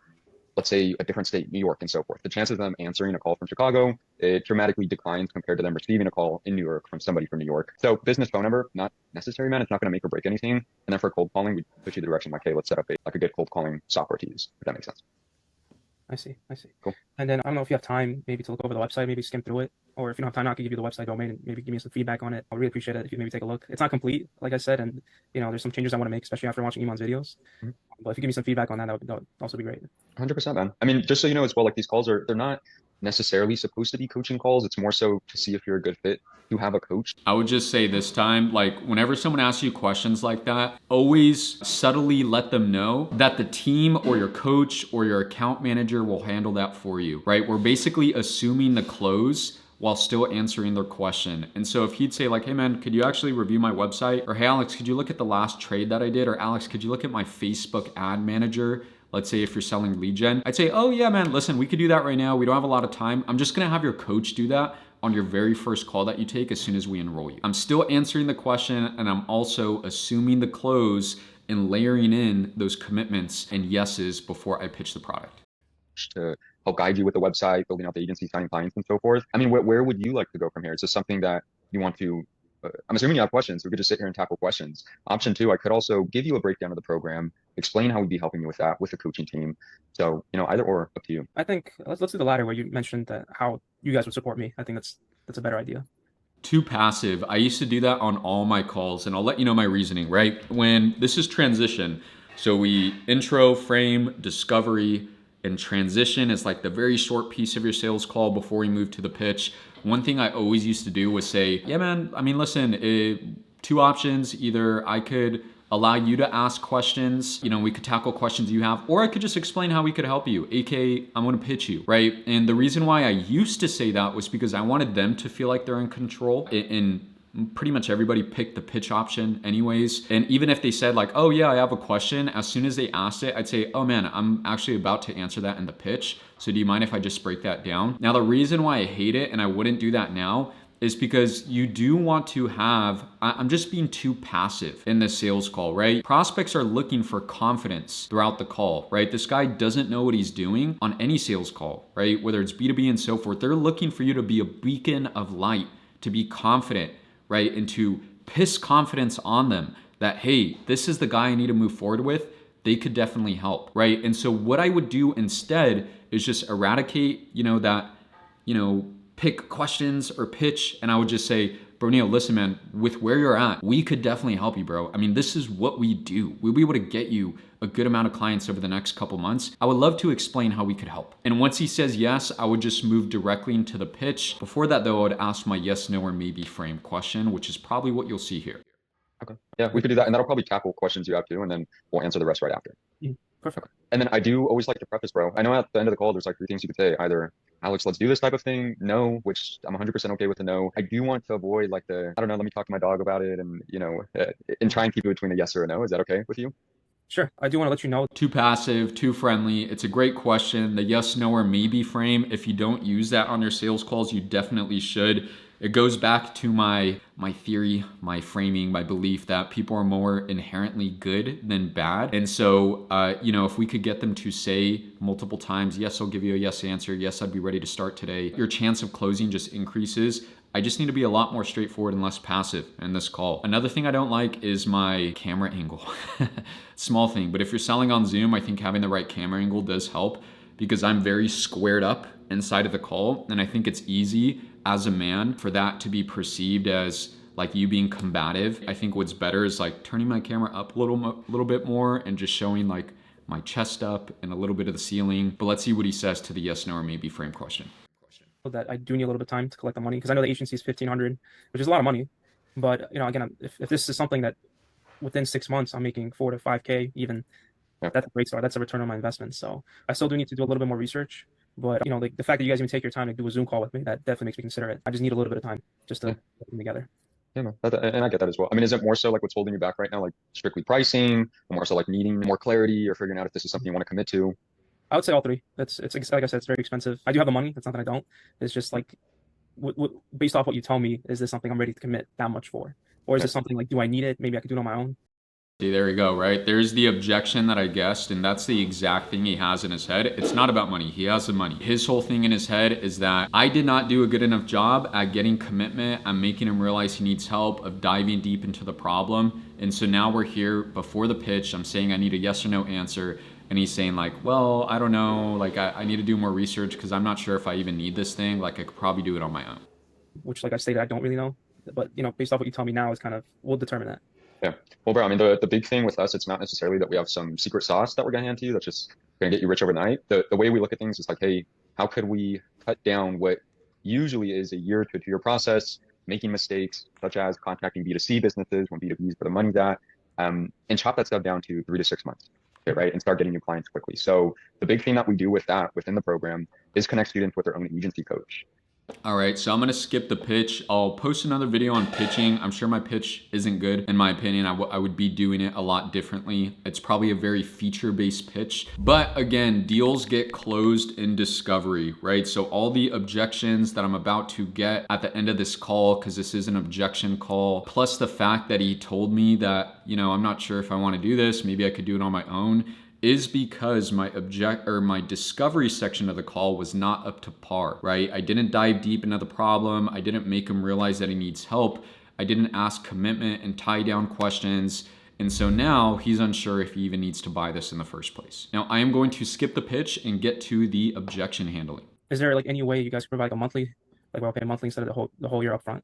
Speaker 3: let's say, a different state, New York and so forth, the chances of them answering a call from Chicago, it dramatically declines compared to them receiving a call in New York from somebody from New York. So business phone number, not necessary, man. It's not going to make or break anything. And then for cold calling, we push you the direction like, hey, let's set up a good cold calling software to use, if that makes sense.
Speaker 2: I see.
Speaker 3: Cool.
Speaker 2: And then I don't know if you have time maybe to look over the website, maybe skim through it, or if you don't have time, I can give you the website domain and maybe give me some feedback on it. I'll really appreciate it if you maybe take a look. It's not complete, like I said, and there's some changes I want to make, especially after watching Iman's videos.
Speaker 3: Mhm.
Speaker 2: But if you give me some feedback on that, that would also be great.
Speaker 3: 100%, man. I mean, just so you know as well, like these calls they're not necessarily supposed to be coaching calls. It's more so to see if you're a good fit to have a coach.
Speaker 1: I would just say this time, like whenever someone asks you questions like that, always subtly let them know that the team or your coach or your account manager will handle that for you, right? We're basically assuming the close while still answering their question. And so if he'd say like, hey man, could you actually review my website? Or hey Alex, could you look at the last trade that I did? Or Alex, could you look at my Facebook ad manager? Let's say if you're selling lead gen, I'd say, oh yeah, man, listen, we could do that right now. We don't have a lot of time. I'm just gonna have your coach do that on your very first call that you take as soon as we enroll you. I'm still answering the question and I'm also assuming the close and layering in those commitments and yeses before I pitch the product.
Speaker 3: To help guide you with the website, building out the agency, signing clients and so forth. I mean, where would you like to go from here? Is this something that you want to, I'm assuming you have questions. We could just sit here and tackle questions. Option 2, I could also give you a breakdown of the program, explain how we'd be helping you with that with the coaching team. So, either or, up to you.
Speaker 2: I think let's do the latter where you mentioned that how you guys would support me. I think that's a better idea.
Speaker 1: Too passive. I used to do that on all my calls, and I'll let you know my reasoning, right? When this is transition, so we intro, frame, discovery, and transition is like the very short piece of your sales call before we move to the pitch. One thing I always used to do was say, yeah, man, I mean, listen, 2 options. Either I could allow you to ask questions, we could tackle questions you have, or I could just explain how we could help you, aka I'm gonna pitch you, right? And the reason why I used to say that was because I wanted them to feel like they're in control, and pretty much everybody picked the pitch option anyways. And even if they said like, oh yeah, I have a question, as soon as they asked it, I'd say, oh man, I'm actually about to answer that in the pitch. So do you mind if I just break that down? Now, the reason why I hate it and I wouldn't do that now is because you do want to have, I'm just being too passive in this sales call, right? Prospects are looking for confidence throughout the call, right? This guy doesn't know what he's doing on any sales call, right? Whether it's B2B and so forth, they're looking for you to be a beacon of light, to be confident, right? And to piss confidence on them that, hey, this is the guy I need to move forward with. They could definitely help, right? And so what I would do instead is just eradicate, pick questions or pitch, and I would just say, Bro Neil, listen, man, with where you're at, we could definitely help you, bro. I mean, this is what we do. We'll be able to get you a good amount of clients over the next couple months. I would love to explain how we could help. And once he says yes, I would just move directly into the pitch. Before that though, I would ask my yes, no, or maybe frame question, which is probably what you'll see here.
Speaker 3: Okay. Yeah, we could do that. And that'll probably tackle questions you have too, and then we'll answer the rest right after.
Speaker 2: Perfect.
Speaker 3: And then I do always like to preface, bro. I know at the end of the call, there's like 3 things you could say. Either, Alex, let's do this type of thing. No, which I'm 100% okay with the no. I do want to avoid like I don't know, let me talk to my dog about it and, and try and keep it between a yes or a no. Is that okay with you?
Speaker 2: Sure. I do want to let you know.
Speaker 1: Too passive, too friendly. It's a great question. The yes, no, or maybe frame, if you don't use that on your sales calls, you definitely should. It goes back to my theory, my framing, my belief that people are more inherently good than bad. And so, if we could get them to say multiple times, yes, I'll give you a yes answer. Yes, I'd be ready to start today. Your chance of closing just increases. I just need to be a lot more straightforward and less passive in this call. Another thing I don't like is my camera angle. Small thing, but if you're selling on Zoom, I think having the right camera angle does help, because I'm very squared up inside of the call. And I think it's easy as a man for that to be perceived as like you being combative. I think what's better is like turning my camera up a little bit more and just showing like my chest up and a little bit of the ceiling. But let's see what he says to the yes, no, or maybe frame question.
Speaker 2: That I do need a little bit of time to collect the money, because I know the agency is 1,500, which is a lot of money. But again, if this is something that within 6 months I'm making 4 to 5K even,
Speaker 3: Yeah.
Speaker 2: that's a great start. That's a return on my investment. So I still do need to do a little bit more research. But like the fact that you guys even take your time to do a Zoom call with me, that definitely makes me consider it. I just need a little bit of time just to
Speaker 3: Yeah.
Speaker 2: put them together.
Speaker 3: Yeah, man. And I get that as well. I mean, is it more so like what's holding you back right now, like strictly pricing, or more so like needing more clarity or figuring out if this is something you want to commit to?
Speaker 2: I would say all three. It's like I said, it's very expensive. I do have the money. That's not that I don't. It's just like, based off what you tell me, is this something I'm ready to commit that much for, or is
Speaker 3: Yeah.
Speaker 2: this something like, do I need it? Maybe I could do it on my own.
Speaker 1: See, there we go, right? There's the objection that I guessed, and that's the exact thing he has in his head. It's not about money. He has the money. His whole thing in his head is that I did not do a good enough job at getting commitment. I'm making him realize he needs help, of diving deep into the problem. And so now we're here before the pitch. I'm saying I need a yes or no answer. And he's saying like, well, I don't know. Like I need to do more research because I'm not sure if I even need this thing. Like I could probably do it on my own.
Speaker 2: Which, like I stated, I don't really know. But based off what you tell me now, is kind of, we'll determine that.
Speaker 3: Yeah. Well, bro, I mean, the big thing with us, it's not necessarily that we have some secret sauce that we're gonna hand to you that's just gonna get you rich overnight. The way we look at things is like, hey, how could we cut down what usually is a year to a 2 year process, making mistakes such as contacting B2C businesses when B2B is where the money's at, and chop that stuff down to 3 to 6 months. Okay, right, and start getting new clients quickly. So the big thing that we do with that within the program is connect students with their own agency coach.
Speaker 1: All right, so I'm gonna skip the pitch. I'll post another video on pitching. I'm sure my pitch isn't good. In my opinion, I would be doing it a lot differently. It's probably a very feature-based pitch. But again, deals get closed in discovery, right? So all the objections that I'm about to get at the end of this call, because this is an objection call, plus the fact that he told me that, I'm not sure if I wanna do this, maybe I could do it on my own, is because my discovery section of the call was not up to par, right? I didn't dive deep into the problem. I didn't make him realize that he needs help. I didn't ask commitment and tie down questions. And so now he's unsure if he even needs to buy this in the first place. Now I am going to skip the pitch and get to the objection handling.
Speaker 2: Is there like any way you guys could provide like a monthly, like I'll pay monthly instead of the whole year up front?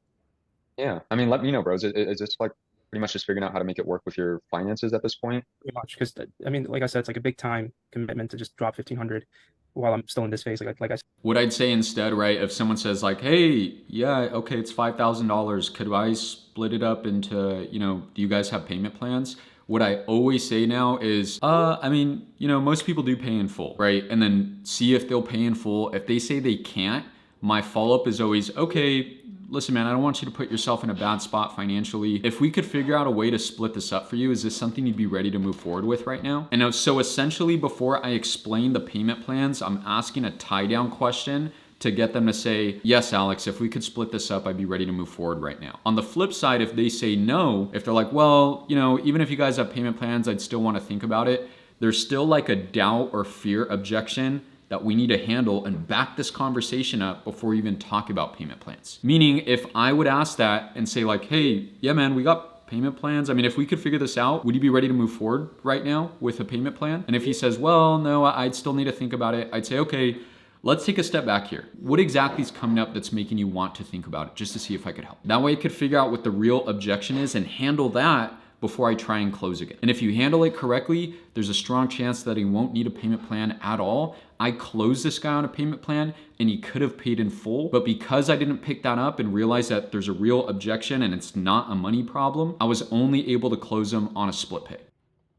Speaker 3: Yeah, I mean, let me know, bros. Is this like pretty much just figuring out how to make it work with your finances at this point?
Speaker 2: Pretty much, because I mean, like I said, it's like a big time commitment to just drop 1,500 while I'm still in this phase. Like I said,
Speaker 1: What I'd say instead, right, if someone says like, hey, yeah, okay, it's $5,000. Could I split it up into, do you guys have payment plans? What I always say now is, I mean, most people do pay in full, right? And then see if they'll pay in full. If they say they can't, my follow-up is always, okay, listen, man, I don't want you to put yourself in a bad spot financially. If we could figure out a way to split this up for you, is this something you'd be ready to move forward with right now? And now, so essentially before I explain the payment plans, I'm asking a tie down question to get them to say, yes, Alex, if we could split this up, I'd be ready to move forward right now. On the flip side, if they say no, if they're like, well, even if you guys have payment plans, I'd still want to think about it. There's still like a doubt or fear objection that we need to handle and back this conversation up before we even talk about payment plans. Meaning if I would ask that and say like, hey, yeah, man, we got payment plans. I mean, if we could figure this out, would you be ready to move forward right now with a payment plan? And if he says, well, no, I'd still need to think about it, I'd say, okay, let's take a step back here. What exactly is coming up that's making you want to think about it, just to see if I could help? That way I could figure out what the real objection is and handle that before I try and close again. And if you handle it correctly, there's a strong chance that he won't need a payment plan at all. I closed this guy on a payment plan and he could have paid in full, but because I didn't pick that up and realize that there's a real objection and it's not a money problem, I was only able to close him on a split pay.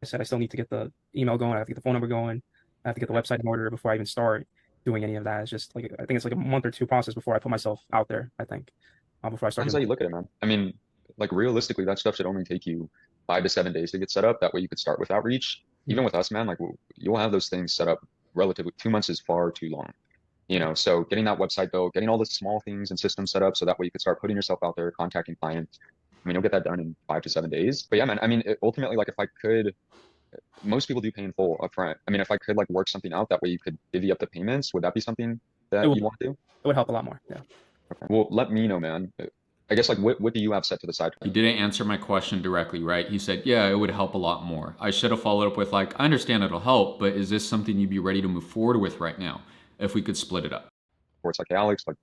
Speaker 2: I said I still need to get the email going. I have to get the phone number going. I have to get the website in order before I even start doing any of that. It's just like, I think it's like a month or two process before I put myself out there, I think, before I start.
Speaker 3: That's how you look at it, man. I mean, like realistically, that stuff should only take you 5 to 7 days to get set up. That way you could start with outreach. Even with us, man, like you'll have those things set up relatively. 2 months is far too long. So getting that website built, getting all the small things and systems set up so that way you could start putting yourself out there, contacting clients. I mean, you'll get that done in 5 to 7 days. But yeah, man, I mean, ultimately, like if I could, most people do pay in full upfront. I mean, if I could like work something out that way you could divvy up the payments, would that be something that you want to do?
Speaker 2: It would help a lot more. Yeah.
Speaker 3: Okay. Well, let me know, man. I guess like what do you have set to the side?
Speaker 1: He didn't answer my question directly, right? He said, yeah, it would help a lot more. I should have followed up with like, I understand it'll help, but is this something you'd be ready to move forward with right now if we could split it up?
Speaker 3: Or it's like, hey, Alex, like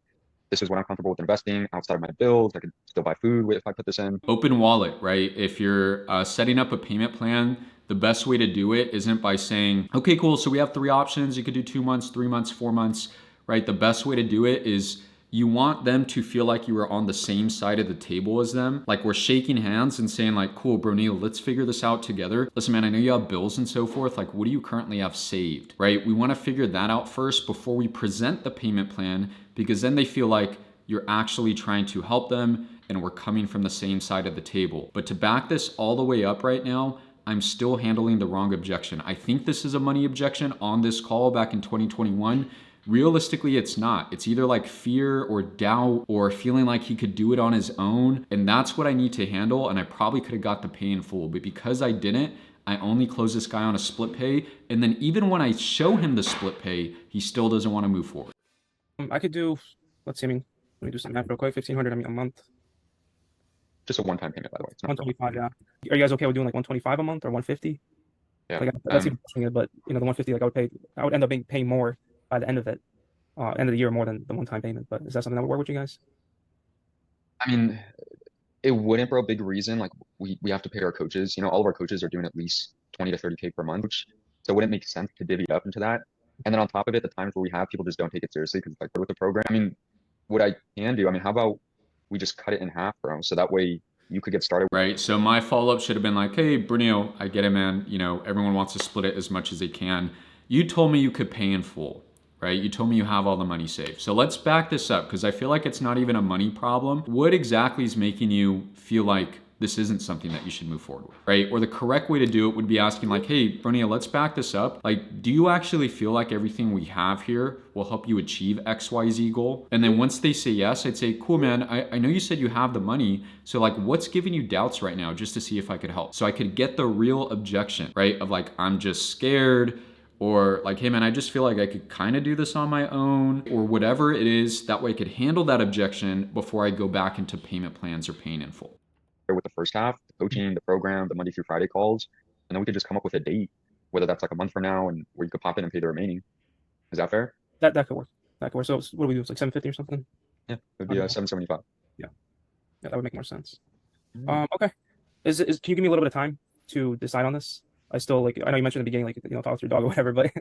Speaker 3: this is what I'm comfortable with investing outside of my bills. I could still buy food if I put this in.
Speaker 1: Open wallet, right? If you're setting up a payment plan, the best way to do it isn't by saying, okay, cool, so we have 3 options. You could do 2 months, 3 months, 4 months, right? The best way to do it is you want them to feel like you are on the same side of the table as them. Like we're shaking hands and saying like, cool, bro, Neil, let's figure this out together. Listen, man, I know you have bills and so forth. Like, what do you currently have saved, right? We want to figure that out first before we present the payment plan, because then they feel like you're actually trying to help them and we're coming from the same side of the table. But to back this all the way up right now, I'm still handling the wrong objection. I think this is a money objection on this call back in 2021. Realistically, it's not. It's either like fear or doubt or feeling like he could do it on his own. And that's what I need to handle. And I probably could have got the pay in full. But because I didn't, I only closed this guy on a split pay. And then even when I show him the split pay, he still doesn't want to move forward.
Speaker 2: I could do, let's see, let me do some math real quick. 1,500, a month.
Speaker 3: Just a one-time payment, by the way. It's not
Speaker 2: 125, yeah. Are you guys okay with doing like 125 a month or 150?
Speaker 3: yeah.
Speaker 2: Like that's even pushing it, but the 150, like I would end up paying more by the end of it, end of the year, more than the one-time payment. But is that something that would work with you guys?
Speaker 3: I mean, it wouldn't, bro. Big reason, like we have to pay our coaches. All of our coaches are doing at least 20 to 30K per month, so it wouldn't make sense to divvy it up into that. And then on top of it, the times where we have people just don't take it seriously because it's like they're with the program. I mean, what I can do, how about we just cut it in half, bro? So that way you could get started.
Speaker 1: Right. So my follow-up should have been like, hey, Brunio, I get it, man. Everyone wants to split it as much as they can. You told me you could pay in full, right? You told me you have all the money saved. So let's back this up because I feel like it's not even a money problem. What exactly is making you feel like this isn't something that you should move forward with, right? Or the correct way to do it would be asking like, hey, Brunio, let's back this up. Like, do you actually feel like everything we have here will help you achieve XYZ goal? And then once they say yes, I'd say, cool, man, I know you said you have the money. So like, what's giving you doubts right now just to see if I could help? So I could get the real objection, right? Of like, I'm just scared, or like, hey man, I just feel like I could kind of do this on my own, or whatever it is. That way I could handle that objection before I go back into payment plans or paying in full.
Speaker 3: With the first half, the coaching, the program, the Monday through Friday calls, and then we could just come up with a date, whether that's like a month from now, and where you could pop in and pay the remaining. Is that fair?
Speaker 2: That could work. That could work. So what do we do? It's like 750 or something?
Speaker 3: Yeah, it would be 775.
Speaker 2: Yeah, that would make more sense.
Speaker 3: Mm.
Speaker 2: Okay. Can you give me a little bit of time to decide on this? I still I know you mentioned in the beginning, talk to your dog or whatever, but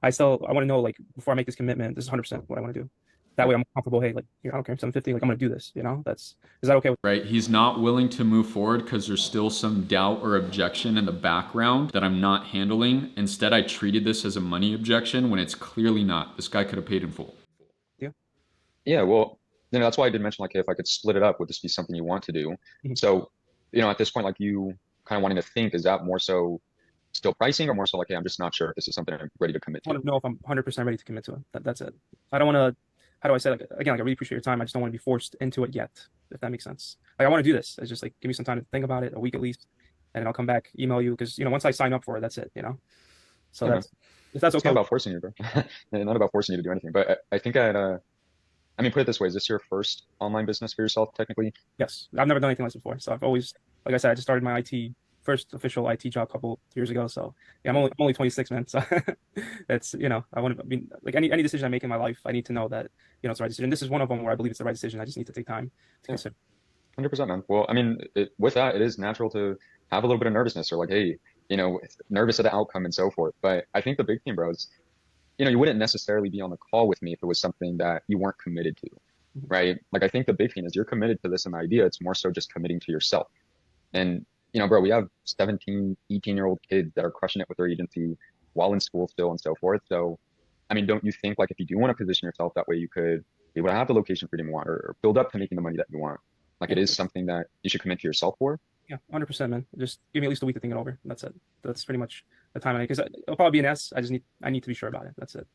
Speaker 2: I want to know, like, before I make this commitment, this is 100% what I want to do. That way I'm comfortable. Hey, like, I don't care, 750, like, I'm going to do this, is that okay with?
Speaker 1: Right. He's not willing to move forward because there's still some doubt or objection in the background that I'm not handling. Instead, I treated this as a money objection when it's clearly not. This guy could have paid in full.
Speaker 2: Yeah.
Speaker 3: Yeah. Well, that's why I did mention like, hey, if I could split it up, would this be something you want to do?
Speaker 2: Mm-hmm.
Speaker 3: So, at this point, like you kind of wanting to think, is that more so still pricing or more so like, hey, I'm just not sure if this is something I'm ready to commit to?
Speaker 2: I want to know if I'm 100% ready to commit to it. That's it. I don't want to, how do I say, like, again, like, I really appreciate your time. I just don't want to be forced into it yet, if that makes sense. Like, I want to do this. It's just like, give me some time to think about it, a week at least, and then I'll come back, email you, because, once I sign up for it, that's it, So
Speaker 3: Yeah.
Speaker 2: if that's
Speaker 3: It's
Speaker 2: okay.
Speaker 3: not about forcing you, bro. Not about forcing you to do anything. But I think put it this way, is this your first online business for yourself, technically?
Speaker 2: Yes. I've never done anything like this before. So I've always, like I said, I just started my first official IT job a couple years ago. So yeah, I'm only 26, man. So it's, I want to, like, any decision I make in my life, I need to know that, it's the right decision. This is one of them where I believe it's the right decision. I just need to take time to consider.
Speaker 3: 100%, man. Well, with that, it is natural to have a little bit of nervousness or like, hey, nervous of the outcome and so forth. But I think the big thing, bro, is, you wouldn't necessarily be on the call with me if it was something that you weren't committed to, right? Like, I think the big thing is you're committed to this and the idea. It's more so just committing to yourself. And, bro, we have 17, 18-year-old kids that are crushing it with their agency while in school still and so forth. So, don't you think, like, if you do want to position yourself that way, you could be able to have the location freedom you want or build up to making the money that you want? Like, it is something that you should commit to yourself for.
Speaker 2: Yeah, 100%, man. Just give me at least a week to think it over. That's it. That's pretty much the time because it'll probably be an S. I need to be sure about it. That's it.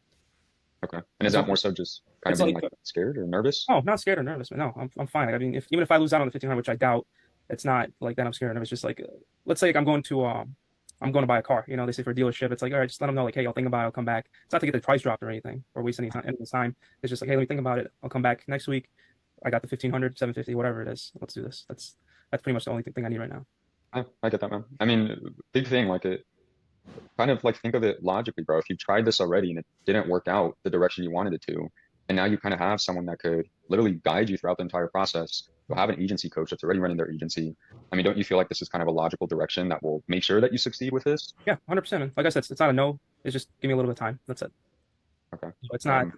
Speaker 3: Okay. And is that more so just kind of being like scared or nervous?
Speaker 2: Oh, not scared or nervous, man. No, I'm fine. Even if I lose out on the 1,500, which I doubt, it's not like that I'm scared or nervous. Just like, let's say, like, I'm going to buy a car. They say for a dealership, it's like, all right, just let them know, like, hey, I'll think about it. I'll come back. It's not to get the price dropped or anything or waste any time. It's just like, hey, let me think about it. I'll come back next week. I got the 1500, 750, whatever it is. Let's do this. That's pretty much the only thing I need right now.
Speaker 3: I get that, man. I mean, big thing, like it kind of like think of it logically, bro. If you tried this already and it didn't work out the direction you wanted it to, and now you kind of have someone that could literally guide you throughout the entire process. You'll have an agency coach that's already running their agency. I mean, don't you feel like this is kind of a logical direction that will make sure that you succeed with this?
Speaker 2: Yeah, 100%. Man. Like I said, it's not a no. It's just give me a little bit of time. That's it.
Speaker 3: Okay.
Speaker 2: So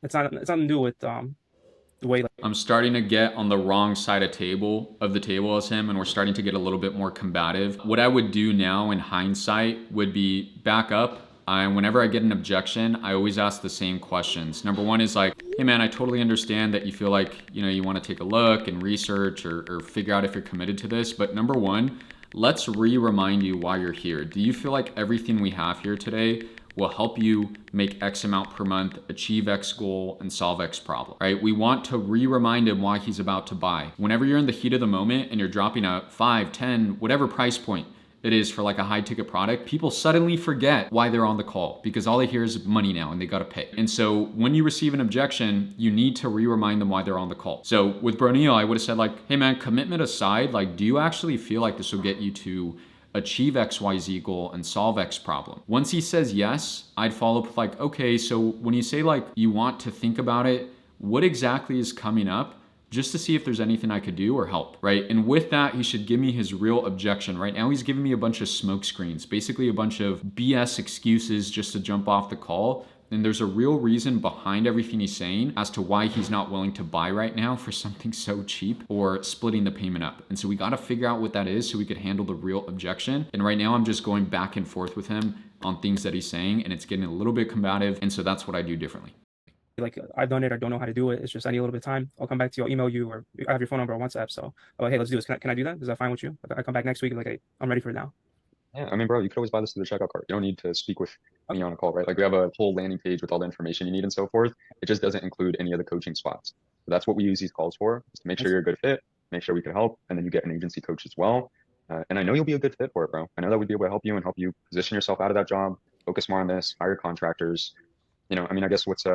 Speaker 2: it's nothing to do with the way like,
Speaker 1: I'm starting to get on the wrong side of the table as him, and we're starting to get a little bit more combative. What I would do now in hindsight would be back up. Whenever I get an objection, I always ask the same questions. Number one is like, hey man, I totally understand that you feel like, you want to take a look and research or figure out if you're committed to this. But number one, let's remind you why you're here. Do you feel like everything we have here today will help you make X amount per month, achieve X goal, and solve X problem, right? We want to remind him why he's about to buy. Whenever you're in the heat of the moment and you're dropping a 5, 10, whatever price point it is for like a high ticket product, people suddenly forget why they're on the call because all they hear is money now and they gotta pay. And so when you receive an objection, you need to remind them why they're on the call. So with Bronil, I would have said like, hey man, commitment aside, like, do you actually feel like this will get you to achieve XYZ goal and solve X problem? Once he says yes, I'd follow up with like, okay, so when you say like you want to think about it, what exactly is coming up? Just to see if there's anything I could do or help, right? And with that, he should give me his real objection. Right now, he's giving me a bunch of smoke screens, basically a bunch of BS excuses just to jump off the call. And there's a real reason behind everything he's saying as to why he's not willing to buy right now for something so cheap or splitting the payment up. And so we got to figure out what that is so we could handle the real objection. And right now I'm just going back and forth with him on things that he's saying, and it's getting a little bit combative. And so that's what I do differently.
Speaker 2: like I've done it, I don't know how to do it. It's just I need a little bit of time. I'll come back to you, I'll email you, or I have your phone number on WhatsApp. So I'm like, hey, let's do this. Can I do that? Is that fine with you? I come back next week, like, hey, I'm ready for it now.
Speaker 3: Yeah, I mean, bro, you could always buy this through the checkout cart. You don't need to speak with me on a call, right? Like we have a whole landing page with all the information you need and so forth. It just doesn't include any of the coaching spots. So that's what we use these calls for, is to make sure you're a good fit, make sure we can help, and then you get an agency coach as well. And I know you'll be a good fit for it, bro. I know that we'd be able to help you and help you position yourself out of that job, focus more on this, hire contractors. I mean, I guess what's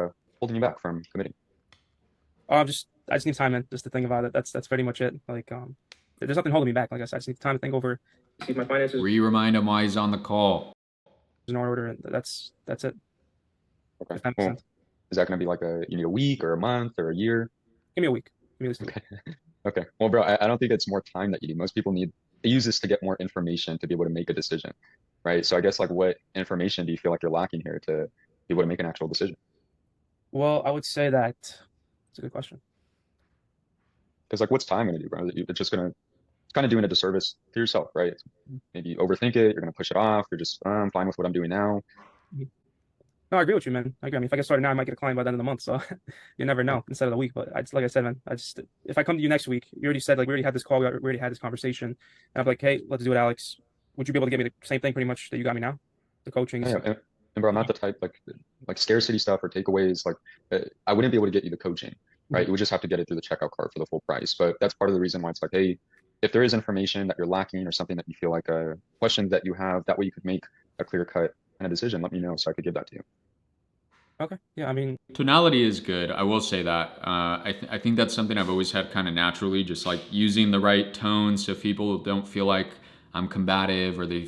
Speaker 3: holding you back from committing?
Speaker 2: I just need time, man. Just to think about it. That's pretty much it. Like there's nothing holding me back. Like I said, I just need time to think over, see if my finances
Speaker 1: Remind him why he's on the call.
Speaker 2: in order, and that's it.
Speaker 3: Okay.
Speaker 2: If that makes
Speaker 3: Well,
Speaker 2: sense.
Speaker 3: is that going to be like you need a week or a month or a year?
Speaker 2: Give me a week. Give me this week.
Speaker 3: Okay. Okay. Well, bro, I don't think it's more time that you need. Most people they use this to get more information to be able to make a decision, right? So I guess like what information do you feel like you're lacking here to be able to make an actual decision?
Speaker 2: Well, I would say that it's a good question.
Speaker 3: Because like what's time going to do, bro? It's just going to, it's kind of doing a disservice to yourself, right? Maybe you overthink it, you're going to push it off. You're just, I'm fine with what I'm doing now.
Speaker 2: No, I agree with you, man. I agree. I mean, if I get started now, I might get a client by the end of the month. So you never know instead of the week. But like I said, man, if I come to you next week, you already said like we already had this call, we already had this conversation, and I'm like, hey, let's do it, Alex. Would you be able to get me the same thing pretty much that you got me now? The coaching.
Speaker 3: Yeah, and bro, I'm not the type like scarcity stuff or takeaways. Like I wouldn't be able to get you the coaching, right? You would just have to get it through the checkout cart for the full price. But that's part of the reason why it's like, hey, if there is information that you're lacking or something that you feel like a question that you have, that way you could make a clear cut kind of decision. Let me know so I could give that to you.
Speaker 2: Okay. Yeah. I mean,
Speaker 1: Tonality is good. I will say that. I think that's something I've always had kind of naturally, just like using the right tone so people don't feel like I'm combative or they,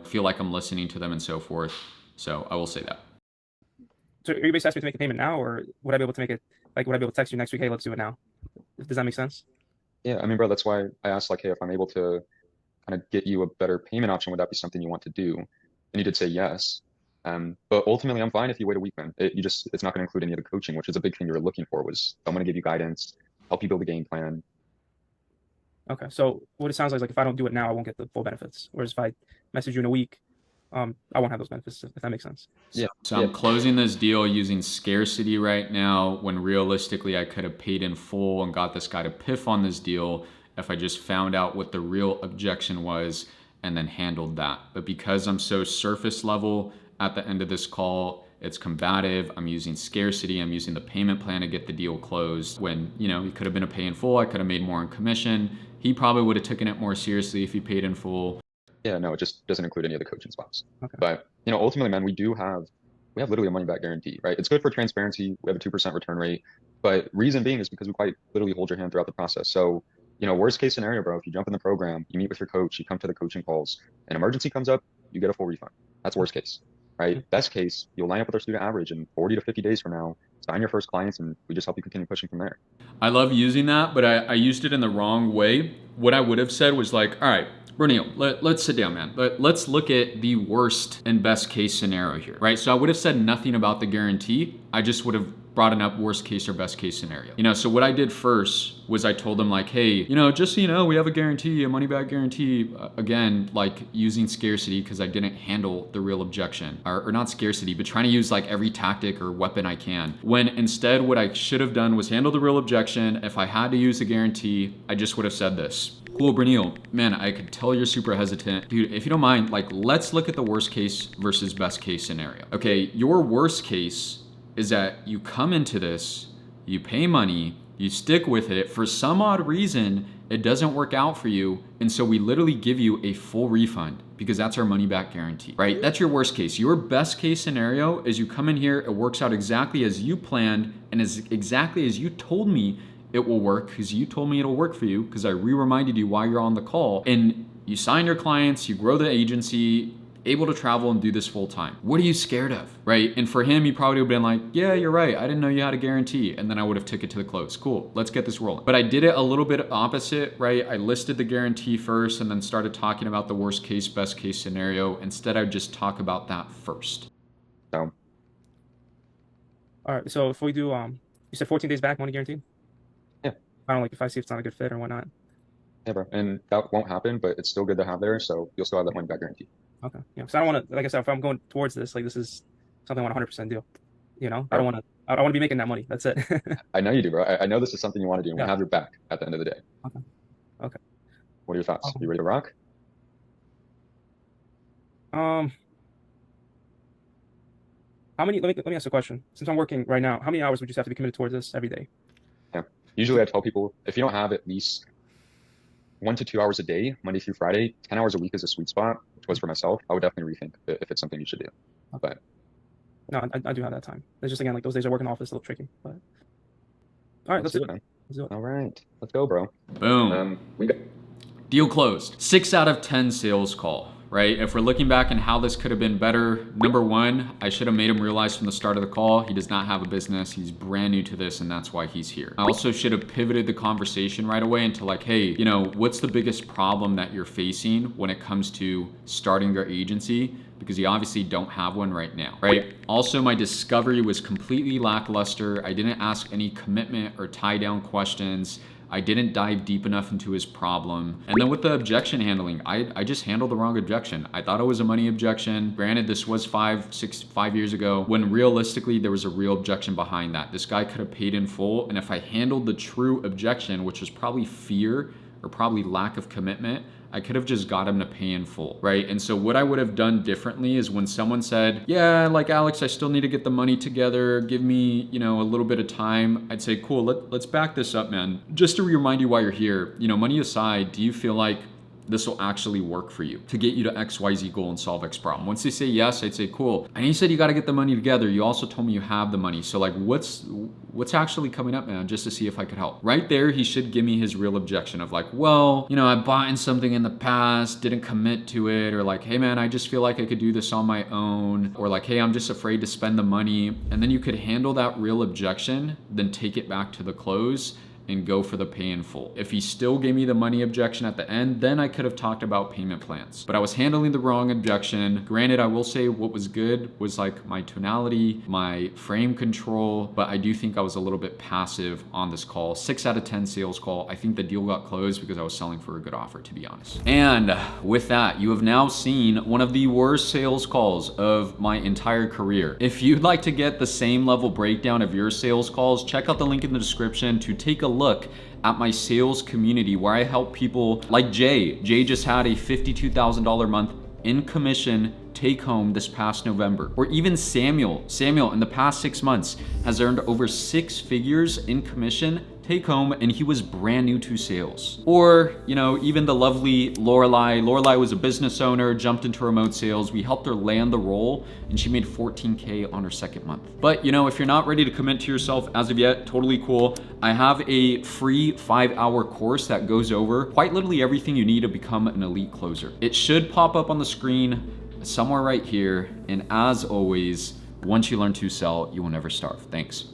Speaker 1: feel like I'm listening to them and so forth. So I will say that.
Speaker 2: so are you basically asking me to make a payment now, or would I be able to make it? Like, would I be able to text you next week? Hey, let's do it now. Does that make sense?
Speaker 3: Yeah, I mean, bro, that's why I asked like, hey, if I'm able to kind of get you a better payment option, would that be something you want to do? And you did say yes. But ultimately, I'm fine if you wait a week, man. It's not going to include any of the coaching, which is a big thing you were looking for, was someone to give you guidance, help you build a game plan.
Speaker 2: Okay. So what it sounds like is like if I don't do it now, I won't get the full benefits. Whereas if I message you in a week, I won't have those benefits, if that makes sense.
Speaker 3: Yeah.
Speaker 1: So I'm closing this deal using scarcity right now when realistically I could have paid in full and got this guy to piff on this deal if I just found out what the real objection was and then handled that. But because I'm so surface level at the end of this call, it's combative. I'm using scarcity. I'm using the payment plan to get the deal closed when, it could have been a pay in full. I could have made more in commission. He probably would have taken it more seriously if he paid in full.
Speaker 3: Yeah, no, it just doesn't include any of the coaching spots.
Speaker 2: Okay.
Speaker 3: But, ultimately, man, we have literally a money back guarantee, right? It's good for transparency. We have a 2% return rate. But reason being is because we quite literally hold your hand throughout the process. So, worst case scenario, bro, if you jump in the program, you meet with your coach, you come to the coaching calls, an emergency comes up, you get a full refund. That's worst case, right? Best case, you'll line up with our student average in 40 to 50 days from now, sign your first clients, and we just help you continue pushing from there.
Speaker 1: I love using that, but I used it in the wrong way. What I would have said was like, all right, Brunio, let's sit down, man. Let's look at the worst and best case scenario here, right? So I would have said nothing about the guarantee. I just would have brought up worst case or best case scenario. So what I did first was I told them like, hey, just so you know, we have a guarantee, a money back guarantee. Again, like using scarcity because I didn't handle the real objection, or not scarcity, but trying to use like every tactic or weapon I can. When instead what I should have done was handle the real objection. If I had to use a guarantee, I just would have said this. Cool, Brunio, man, I could tell you're super hesitant. Dude, if you don't mind, like, let's look at the worst case versus best case scenario. Okay, your worst case is that you come into this, you pay money, you stick with it. For some odd reason, it doesn't work out for you. And so we literally give you a full refund because that's our money back guarantee, right? That's your worst case. Your best case scenario is you come in here, it works out exactly as you planned and as exactly as you told me it will work, because you told me it'll work for you, because I reminded you while you're on the call, and you sign your clients, you grow the agency, able to travel and do this full time. What are you scared of, right? And for him, he probably would have been like, yeah, you're right. I didn't know you had a guarantee. And then I would have took it to the close. Cool, let's get this rolling. But I did it a little bit opposite, right? I listed the guarantee first and then started talking about the worst case, best case scenario. Instead, I just talk about that first.
Speaker 3: So,
Speaker 2: All right. So if we do, you said 14 days back, money guaranteed?
Speaker 3: Yeah.
Speaker 2: I don't like if I see if it's not a good fit or whatnot.
Speaker 3: yeah, bro. And that won't happen, but it's still good to have there. So you'll still have that money back guarantee.
Speaker 2: Okay. Yeah. So I don't want to, like I said, if I'm going towards this, like this is something I want to 100% do. I don't want to. I want to be making that money. That's it.
Speaker 3: I know you do, bro. I know this is something you want to do, and
Speaker 2: Yeah.
Speaker 3: we have your back at the end of the day.
Speaker 2: Okay. Okay.
Speaker 3: What are your thoughts? You ready to rock?
Speaker 2: How many? Let me ask a question. Since I'm working right now, how many hours would you have to be committed towards this every day?
Speaker 3: Yeah. Usually I tell people, if you don't have at least 1 to 2 hours a day, Monday through Friday, 10 hours a week is a sweet spot, which was for myself. I would definitely rethink if it's something you should do. But
Speaker 2: No, I do have that time. It's just, again, like those days I work in the office, a little tricky. But all right, let's do it.
Speaker 3: man.
Speaker 2: Let's do it.
Speaker 3: All right, let's go, bro.
Speaker 1: Boom.
Speaker 3: We got
Speaker 1: Deal closed. 6 out of 10 sales call, right? If we're looking back and how this could have been better, number one, I should have made him realize from the start of the call, he does not have a business. He's brand new to this, and that's why he's here. I also should have pivoted the conversation right away into like, hey, what's the biggest problem that you're facing when it comes to starting your agency? Because you obviously don't have one right now, right? Also, my discovery was completely lackluster. I didn't ask any commitment or tie down questions. I didn't dive deep enough into his problem. And then with the objection handling, I just handled the wrong objection. I thought it was a money objection. Granted, this was 5 years ago, when realistically there was a real objection behind that. This guy could have paid in full. And if I handled the true objection, which was probably fear or probably lack of commitment, I could have just got him to pay in full, right? And so what I would have done differently is when someone said, yeah, like Alex, I still need to get the money together, give me, a little bit of time, I'd say, cool, let's back this up, man. Just to remind you why you're here, money aside, do you feel like this will actually work for you to get you to XYZ goal and solve X problem? Once they say yes, I'd say, cool. And you said you got to get the money together. You also told me you have the money. So like, what's actually coming up, man, just to see if I could help. Right there, he should give me his real objection of like, well, I bought in something in the past, didn't commit to it, or like, hey man, I just feel like I could do this on my own, or like, hey, I'm just afraid to spend the money. And then you could handle that real objection, then take it back to the close and go for the pay in full. If he still gave me the money objection at the end, then I could have talked about payment plans. But I was handling the wrong objection. Granted, I will say what was good was like my tonality, my frame control, but I do think I was a little bit passive on this call. 6 out of 10 sales call. I think the deal got closed because I was selling for a good offer, to be honest. And with that, you have now seen one of the worst sales calls of my entire career. If you'd like to get the same level breakdown of your sales calls, check out the link in the description to take a look at my sales community where I help people like Jay. Jay just had a $52,000 month in commission take home this past November. Or even Samuel in the past 6 months has earned over 6 figures in commission take take home and he was brand new to sales. Or, you know, even the lovely Lorelai. Lorelai was a business owner, jumped into remote sales. We helped her land the role and she made 14K on her second month. But you know, if you're not ready to commit to yourself as of yet, totally cool. I have a free 5-hour course that goes over quite literally everything you need to become an elite closer. It should pop up on the screen somewhere right here. And as always, once you learn to sell, you will never starve. Thanks.